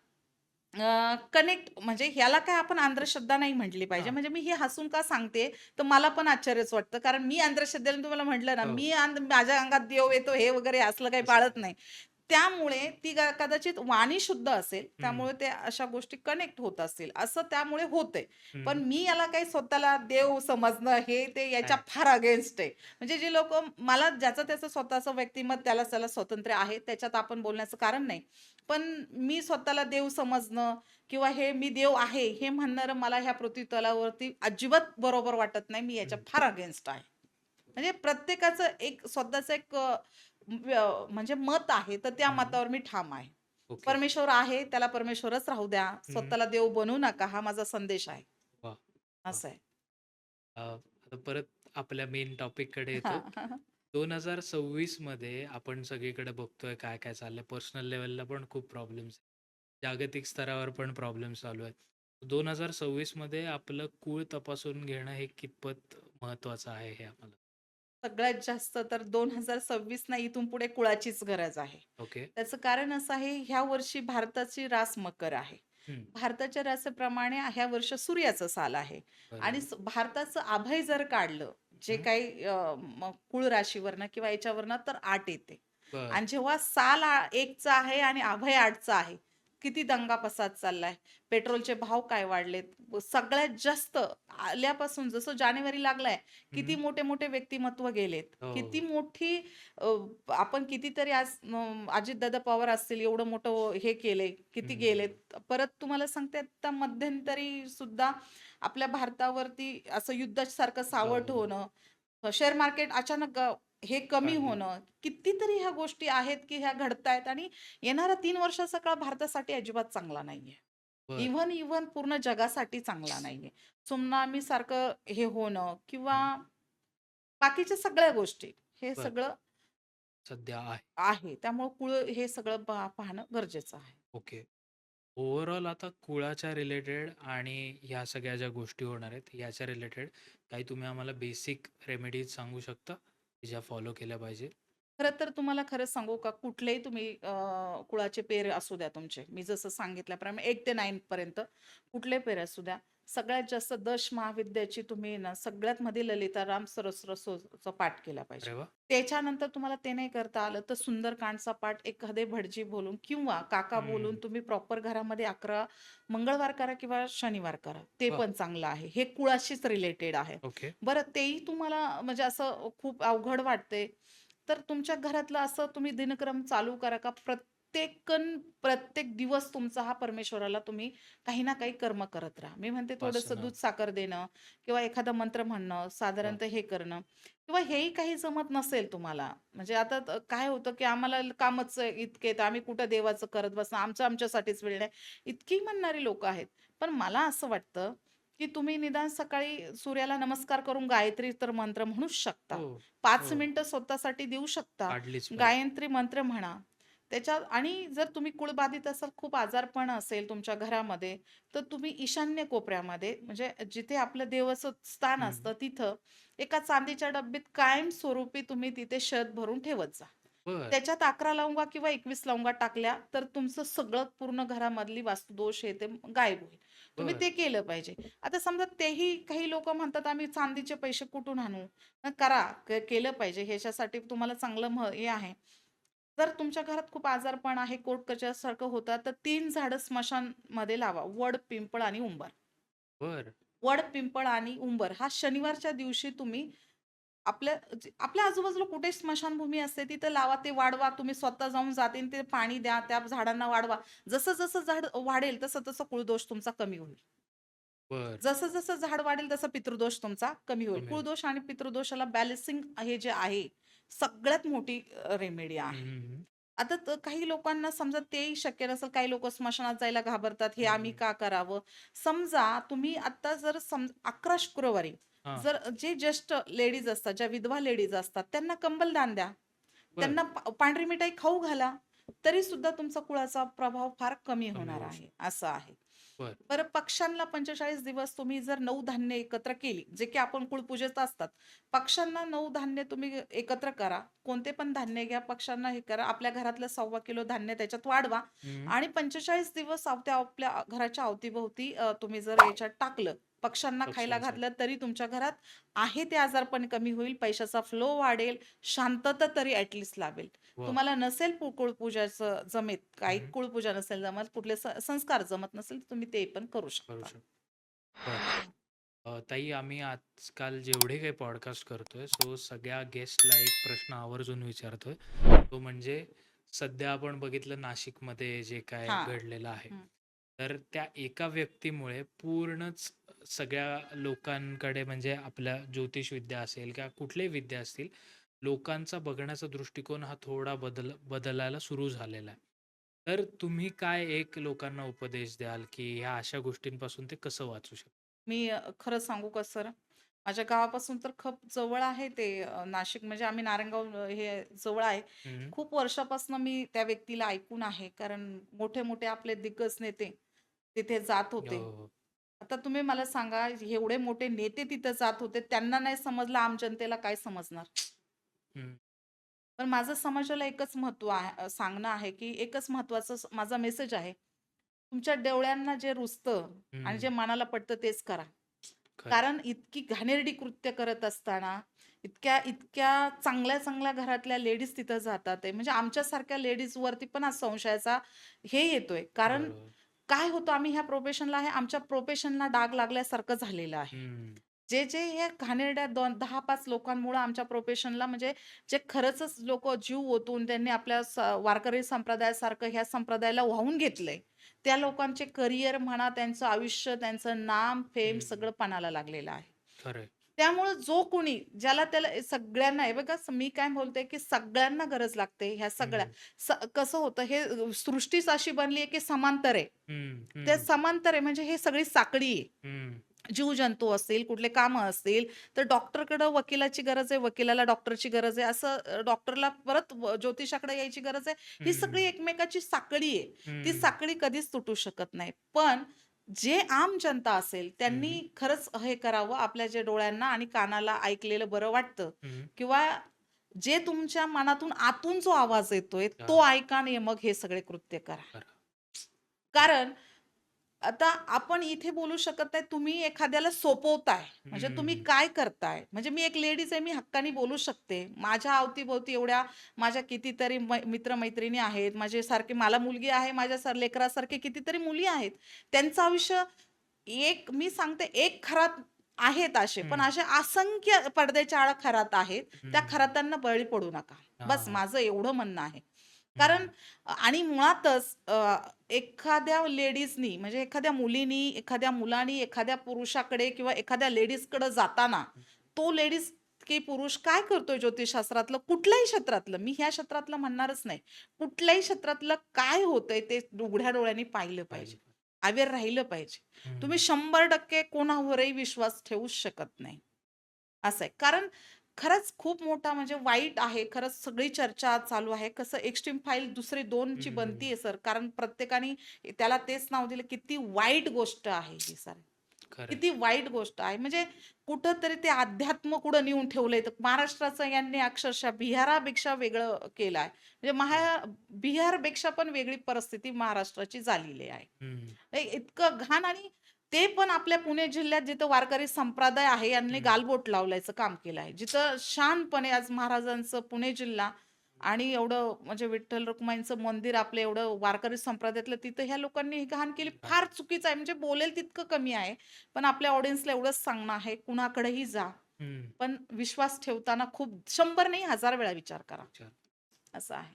कनेक्ट म्हणजे ह्याला काय आपण अंधश्रद्धा नाही म्हटली पाहिजे. हां. म्हणजे मी हे हसून का सांगते, तर मला पण आश्चर्यच वाटतं. कारण मी अंधश्रद्धेला तुम्हाला म्हटलं ना, हो. माझ्या अंगात देव येतो हे वगैरे असलं काही तसं पाळत काही. नाही. त्यामुळे ती कदाचित वाणी शुद्ध असेल, हं, त्यामुळे ते अशा गोष्टी कनेक्ट होत असतील, असं त्यामुळे होतंय. पण हं. मी याला काही स्वतःला देव समजणं हे ते याच्या नाही. फार अगेन्स्ट आहे. म्हणजे जी लोकं मला ज्याचं त्याचं स्वतःचं व्यक्तिमत त्याला स्वातंत्र्य आहे, त्याच्यात आपण बोलण्याचं कारण नाही. पण मी स्वतःला देव समजणं किंवा हे मी देव आहे, हे म्हणणारं मला ह्या पृथ्वीतलावरती अजिबात बरोबर वाटत नाही. मी याच्या हं. फार अगेन्स्ट आहे. म्हणजे प्रत्येकाचं एक स्वतःचं एक म्हणजे मत आहे, तर त्या हं. मतावर मी ठाम आहे. ओके. परमेश्वर आहे, त्याला परमेश्वरच राहू द्या. हं. स्वतःला देव बनवू नका, हा माझा संदेश आहे. वाह! वाह! असं आहे. आता परत आपल्या मेन टॉपिककडे येतो. हां, हां, हां. 2026 मध्ये आपण सगळीकडे बघतोय काय-काय चाललंय. पर्सनल लेव्हलला पण खूप प्रॉब्लेम्स आहेत. जागतिक स्तरावर पण प्रॉब्लेम्स चालू आहेत. 2026 मध्ये आपलं कूळ तपासून घेणं हे कितपत महत्त्वाचं आहे हे आम्हाला? सगळ्यात जास्त तर 2026 ना इथून पुढे कुळाचीच गरज आहे. ओके. त्याचं कारण असं आहे, ह्या वर्षी भारताची रास मकर आहे. हं. भारताच्या राशीप्रमाणे ह्या वर्ष सूर्याचं साल आहे आणि बरोबर. भारताचं अभय जर काढलं, जे हं. काही कुळ राशीवरनं किंवा याच्यावरनं तर 8 येते बरं. आणि जेव्हा साल 1चा आहे आणि अभय 8चा आहे, किती दंगा फसाद चाललाय. पेट्रोलचे भाव काय वाढलेत. सगळ्यात जास्त आल्यापासून जसं जानेवारी लागलाय, किती हं. मोठे-मोठे व्यक्तिमत्व गेलेत. किती हो. मोठी अ, आपण कितीतरी आज अजितदादा पवार असतील एवढं मोठं हे केलंय, किती हं. गेलेत. परत तुम्हाला सांगते आता मध्यंतरी सुद्धा आपल्या भारतावरती असं युद्धासारखं सावट हो. होणं, शेअर मार्केट अचानक हे कमी खाली. होणं, कितीतरी ह्या गोष्टी आहेत, की ह्या घडतायत आणि येणारा 3 वर्षाचा काळ भारतासाठी अजिबात चांगला नाहीये. बरं. इव्हन पूर्ण जगासाठी चांगला नाहीये. त्सुनामी सारखं हे होणं किंवा हं. बाकीच्या सगळ्या गोष्टी, हे बरं. सगळं सध्या आहे. आहे. त्यामुळं हे सगळं पाहणं गरजेचं आहे. ओके. ओव्हरऑल आता कुळाच्या रिलेटेड आणि ह्या सगळ्या ज्या गोष्टी होणार आहेत, याच्या रिलेटेड काही तुम्ही आम्हाला बेसिक रेमेडीज सांगू शकता, की ज्या फॉलो केल्या पाहिजे? खरं तर तुम्हाला खरंच सांगू का, कुठलेही तुम्ही कुळाचे पेर असू द्या तुमचे, मी जसं सांगितल्याप्रमाणे 1 ते 9 पर्यंत कुठले पेर असू द्या, सगळ्यात जास्त दश महाविद्याची तुम्ही ना सगळ्यात मध्ये ललिताराम सहस्रनामाचा पाठ केला पाहिजे. अरे वाह! त्याच्यानंतर तुम्हाला ते नाही करता आलं तर सुंदरकांडचा पाठ एखादे भटजी बोलून किंवा काका बोलून हं. तुम्ही प्रॉपर घरामध्ये 11 मंगळवार करा किंवा शनिवार करा. ते वाह! पण चांगलं आहे. हे कुळाशीच रिलेटेड आहे. ओके. बरं तेही तुम्हाला म्हणजे असं खूप अवघड वाटते, तर तुमच्या घरातलं असं तुम्ही दिनक्रम चालू करा का प्रत्येक दिवस तुमचा हा परमेश्वराला तुम्ही काही ना काही कर्म करत राहा. मी म्हणते थोडंसं वाचणं. दूध साखर देणं किंवा एखादा मंत्र म्हणणं, वाह! साधारणतः हे करणं किंवा हेही काही जमत नसेल तुम्हाला, म्हणजे आता काय होतं, की आम्हाला कामच इतके आहेत, आम्ही कुठं देवाचं करत बसणार, आमचं आमच्यासाठीच वेळ नाही, इतकी म्हणणारी लोकं आहेत. पण मला असं वाटतं, की तुम्ही निदान सकाळी सूर्याला नमस्कार करून गायत्री तर मंत्र म्हणूच शकता. हो, 5 हो. मिनिटं स्वतःसाठी देऊ शकता. काढलीच पाहिजे. गायत्री मंत्र म्हणा. त्याच्यात आणि जर तुम्ही कुळबाधित असाल, खूप आजारपण असेल तुमच्या घरामध्ये, तर तुम्ही ईशान्य कोपऱ्यामध्ये म्हणजे जिथे आपलं देवाचं स्थान हं. असतं तिथं एका चांदीच्या डब्यात कायमस्वरूपी तुम्ही तिथे शत भरून ठेवत जा. बरं, त्याच्यात 11 लवंगा किंवा 21 लवंगा टाकल्या तर तुमचं सगळं पूर्ण घरामधली वास्तुदोष हे ते गायब होईल. तुम्ही बरं. ते केलं पाहिजे. आता समजा तेही काही लोकं म्हणतात आम्ही चांदीचे पैसे कुठून आणू? करा, केलं पाहिजे. ह्याच्यासाठी तुम्हाला चांगलं हे आहे. जर तुमच्या घरात खूप आजारपण आहे, कोर्ट कचऱ्यासारखं होतं, तर 3 झाडं स्मशानमध्ये लावा. वड, पिंपळ आणि उंबर. बरं. वड, पिंपळ आणि उंबर हा शनिवारच्या दिवशी तुम्ही आपल्या आजूबाजूला कुठे स्मशानभूमी असते तिथं लावा, ते वाढवा. तुम्ही स्वतः जाऊन जातीन ते पाणी द्या, त्या झाडांना वाढवा. जसं-जसं झाड वाढेल तसं-तसं कुळदोष तुमचा कमी होईल. बरं. जसं-जसं झाड वाढेल तसा पितृदोष तुमचा कमी होईल. कमी होईल. कुळदोष आणि पितृदोषाला बॅलन्सिंग हे जे आहे, सगळ्यात मोठी रेमेडी हं, आहे. हं, हं. आता काही लोकांना समजा तेही शक्य नसेल, काही लोकं स्मशानात जायला घाबरतात, हे हं, आम्ही हं. का करावं? समजा तुम्ही आता जर 11 शुक्रवारी हां. जर जे ज्येष्ठ लेडीज असतात, ज्या विधवा लेडीज असतात, त्यांना कंबल दान द्या. बरं. त्यांना पांढरी मिठाई खाऊ घाला. तरी सुद्धा तुमचा कुळाचा प्रभाव फार कमी कमी होणार होऊ आहे, शकतो. असं आहे. बरं. बरं, पक्ष्यांना 45 दिवस तुम्ही जर 9 धान्य एकत्र केली, जे की आपण कुळपूजेत असतात. पक्ष्यांना 9 धान्य तुम्ही एकत्र करा. कोणते पण धान्य घ्या, पक्ष्यांना हे करा. आपल्या घरातलं 1.25 किलो धान्य त्याच्यात वाढवा हं. आणि 45 दिवस आपल्या घराच्या अवतीभोवती तुम्ही जर याच्यात टाकलं, पक्ष्यांना खायला पक्ष्यांसाठी. घातलं, तरी तुमच्या घरात आहे ते आजारपण कमी होईल, पैशाचा फ्लो वाढेल, शांतता तरी ॲटलीस्ट लाभेल. वाह! तुम्हाला नसेल कुळपूजाचं जमेत, काही हं. कुळपूजा नसेल जमत, कुठले संस्कार जमत नसेल, तर तुम्ही ते पण करू करू शकता. शकतो. बरं. ताई आम्ही आजकाल जेवढे काही पॉडकास्ट करतोय, सो सगळ्या गेस्टला एक प्रश्न आवर्जून विचारतोय. तो म्हणजे सध्या आपण बघितलं नाशिकमध्ये जे काय हां. घडलेलं आहे. हं. तर त्या एका व्यक्तीमुळे पूर्णच सगळ्या लोकांकडे म्हणजे आपल्या ज्योतिषविद्या असेल किंवा कुठल्याही विद्या असतील, लोकांचा बघण्याचा दृष्टिकोन हा थोडा बदलायला सुरू झालेला आहे. तर तुम्ही काय एक लोकांना उपदेश द्याल, की ह्या अशा गोष्टींपासून ते कसं वाचू शकतात? मी खरं सांगू का सर? माझ्या गावापासून तर खूप जवळ आहे ते नाशिक म्हणजे आम्ही नारायणगाव हे जवळ आहे. हं. खूप वर्षापासून मी त्या व्यक्तीला ऐकून आहे. कारण मोठे-मोठे आपले दिग्गज नेते तिथे जात हो, होते. हो. आता तुम्ही मला सांगा, एवढे मोठे नेते तिथे जात होते, त्यांना नाही समजलं, आम जनतेला काय समजणार? हं, पण माझं समाजाला एकच महत्त्व आहे, सांगणं आहे, की एकच महत्त्वाचं माझा मेसेज आहे. तुमच्या डोळ्यांना जे रुचतं आणि हं. जे मनाला पटतं तेच करा. खरं. कारण इतकी घाणेरडी कृत्य करत असताना, इतक्या चांगल्या-चांगल्या घरातल्या लेडीज तिथं जातात आहे. म्हणजे आमच्यासारख्या लेडीजवरती पण आज संशयाचा हे येतोय. कारण बरोबर. काय होतं, आम्ही ह्या प्रोफेशनला आहे, आमच्या प्रोफेशनला डाग लागल्यासारखं झालेलं आहे. हं. जे हे घाणेरड्या 10-5 लोकांमुळं आमच्या प्रोफेशनला म्हणजे जे खरंचच लोकं जीव ओतून त्यांनी आपल्या वारकरी संप्रदायासारखं ह्या संप्रदायाला वाहून घेतलंय. त्या लोकांचे करियर म्हणा, त्यांचं आयुष्य, त्यांचं नाम, फेम हं. सगळं पणाला लागलेलं आहे. खरं आहे. त्यामुळं जो कोणी ज्याला त्याला सगळ्यांना हे बघा, मी काय बोलते, की सगळ्यांना गरज लागते ह्या सगळ्या. हं, कसं होतं हे सृष्टीच अशी बनली आहे, की समांतर आहे. हं, ते हं, समांतर आहे म्हणजे हे सगळी साखळी आहे. हं, जीवजंतू असतील, कुठले कामं असतील, तर डॉक्टरकडं वकिलाची गरज आहे, वकिलाला डॉक्टरची गरज आहे, असं डॉक्टरला परत ज्योतिषाकडे यायची गरज आहे. ही सगळी हं, एकमेकाची साखळी आहे. ती हं, साखळी कधीच तुटू शकत नाही. पण जे आम जनता असेल, त्यांनी हं, खरंच हे करावं, आपल्या जे डोळ्यांना आणि कानाला ऐकलेलं बरं वाटतं हं. किंवा जे तुमच्या मनातून आतून जो आवाज येतोय, तो हां, ऐका आणि मग हे सगळे कृत्य करा. खरं. कारण आता आपण इथे बोलू शकत नाही. तुम्ही एखाद्याला सोपवताय. म्हणजे तुम्ही हं, काय करताय? म्हणजे मी एक लेडीज आहे, मी हक्काने बोलू शकते. माझ्या अवती-भोवती एवढ्या माझ्या कितीतरी मित्र-मैत्रिणी आहेत. माझ्यासारखी मला मुलगी आहे, माझ्या लेकरासारखे कितीतरी मुली आहेत. त्यांचं आयुष्य मी सांगते एक खरात आहेत असे, पण हं, असे असंख्य पडद्याच्या आड खरात आहेत. त्या हं. खरातांना बळी पडू नका. बस हां, माझं एवढं म्हणणं आहे. कारण आणि मुळातच एखाद्या लेडीजनी म्हणजे एखाद्या मुलीनी, एखाद्या मुलानी, एखाद्या पुरुषाकडे किंवा एखाद्या लेडीजकडे जाताना तो लेडीज की पुरुष काय करतोय ज्योतिषशास्त्रातलं, कुठल्याही क्षेत्रातलं, मी ह्या क्षेत्रातलं म्हणणारच नाही. कुठल्याही क्षेत्रातलं काय होतंय ते उघड्या डोळ्यांनी पाहिलं पाहिजे. अवेअर राहिलं पाहिजे. तुम्ही 100% कोणावरही विश्वास ठेवूच शकत नाही. असं आहे. कारण खरंच खूप मोठा म्हणजे वाईट आहे. खरंच सगळी चर्चा आज चालू आहे. कसं एक्स्ट्रीम फाईल दुसरी 2 ची बनतीये सर. कारण प्रत्येकाने त्याला तेच नाव दिलं. किती वाईट गोष्ट आहे ही सर. खरंय. किती वाईट गोष्ट आहे. म्हणजे कुठेतरी ते अध्यात्म कुठं नेऊन ठेवलंय. तर महाराष्ट्राचं यांनी अक्षरशः बिहारापेक्षा वेगळं केलं आहे. म्हणजे बिहारपेक्षा पण वेगळी परिस्थिती महाराष्ट्राची झालेली आहे. इतकं घाण आणि ते पण आपल्या पुणे जिल्ह्यात जिथं वारकरी संप्रदाय आहे यांनी गालबोट लावल्याचं काम केलं आहे. जिथं शानपणे आज महाराजांचं पुणे जिल्हा आणि एवढं म्हणजे विठ्ठल रखुमाईचं मंदिर आपलं एवढं वारकरी संप्रदायातलं तिथं ह्या लोकांनी ही घाण केली. फार चुकीचं आहे. म्हणजे बोलेल तितकं कमी आहे. पण आपल्या ऑडियन्सला एवढंच सांगणं आहे, कुणाकडेही जा. पण विश्वास ठेवताना खूप 100 नाही 1000 वेळा विचार करा. असं आहे.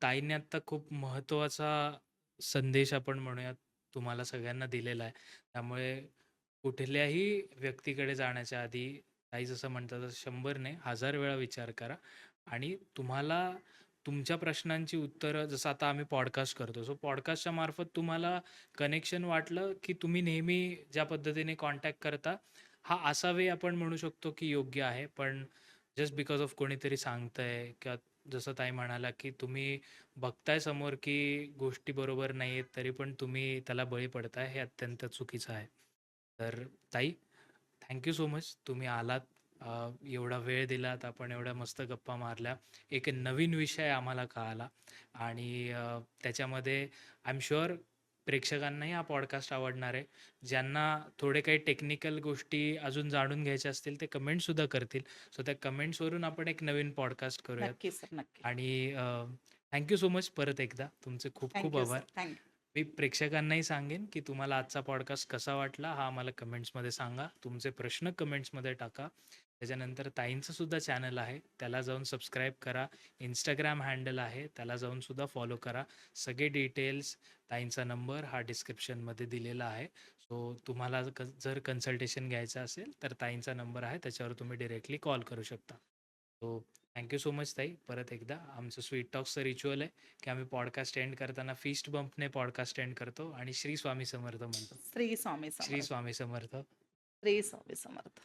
ताईंनी आता खूप महत्वाचा संदेश आपण म्हणूयात तुम्हाला सगळ्यांना दिलेला आहे. त्यामुळे कुठल्याही व्यक्तीकडे जाण्याच्या आधी ताई जसं म्हणतात तसं 100 नाही 1000 वेळा विचार करा आणि तुम्हाला तुमच्या प्रश्नांची उत्तरं जसं आता आम्ही पॉडकास्ट करतो. सो पॉडकास्टच्या मार्फत तुम्हाला कनेक्शन वाटलं, की तुम्ही नेहमी ज्या पद्धतीने कॉन्टॅक्ट करता, हा असा वे आपण म्हणू शकतो, की योग्य आहे. पण जस्ट बिकॉज ऑफ कोणीतरी सांगतंय किंवा जसं ताई म्हणाला, की तुम्ही बघताय समोर, की गोष्टी बरोबर नाही आहेत, तरी पण तुम्ही त्याला बळी पडताय, हे अत्यंत चुकीचं आहे. तर ताई, थँक यू सो मच. तुम्ही आलात, एवढा वेळ दिलात, आपण एवढ्या मस्त गप्पा मारल्या. एक नवीन विषय आम्हाला कळाला आणि त्याच्यामध्ये आय एम शुअर प्रेक्षकांनाही हा पॉडकास्ट आवडणार आहे. ज्यांना थोडे काही टेक्निकल गोष्टी अजून जाणून घ्यायच्या असतील, ते कमेंटसुद्धा करतील. सो त्या कमेंट्सवरून आपण एक नवीन पॉडकास्ट करूयात. नक्की सर, नक्की. आणि थँक सो मच परत एकदा. तुमचे खूप खूप थँक यू आभार. सर. थँक मी प्रेक्षकांनाही सांगेन, की तुम्हाला आजचा पॉडकास्ट कसा वाटला हा आम्हाला कमेंट्समध्ये सांगा. तुमचे प्रश्न कमेंट्समध्ये टाका. त्याच्यानंतर ताईंचं सुद्धा चॅनल आहे, त्याला जाऊन सबस्क्राईब करा. इंस्टाग्राम हँडल आहे, त्याला जाऊन सुद्धा फॉलो करा. सगळे डिटेल्स, ताईंचा नंबर हा डिस्क्रिप्शनमध्ये दिलेला आहे. सो तुम्हाला जर कन्सल्टेशन घ्यायचं असेल तर ताईंचा नंबर आहे, त्याच्यावर तुम्ही डायरेक्टली कॉल करू शकता. सो सो मच ताई. परत एकदा आमचं स्वीट टॉक्सचं रिच्युअल आहे, की आम्ही पॉडकास्ट एंड करताना फिस्ट बंपने पॉडकास्ट एंड करतो आणि श्री स्वामी समर्थ म्हणतो. श्री स्वामी श्री समर्थ. स्वामी समर्थ. श्री स्वामी समर्थ.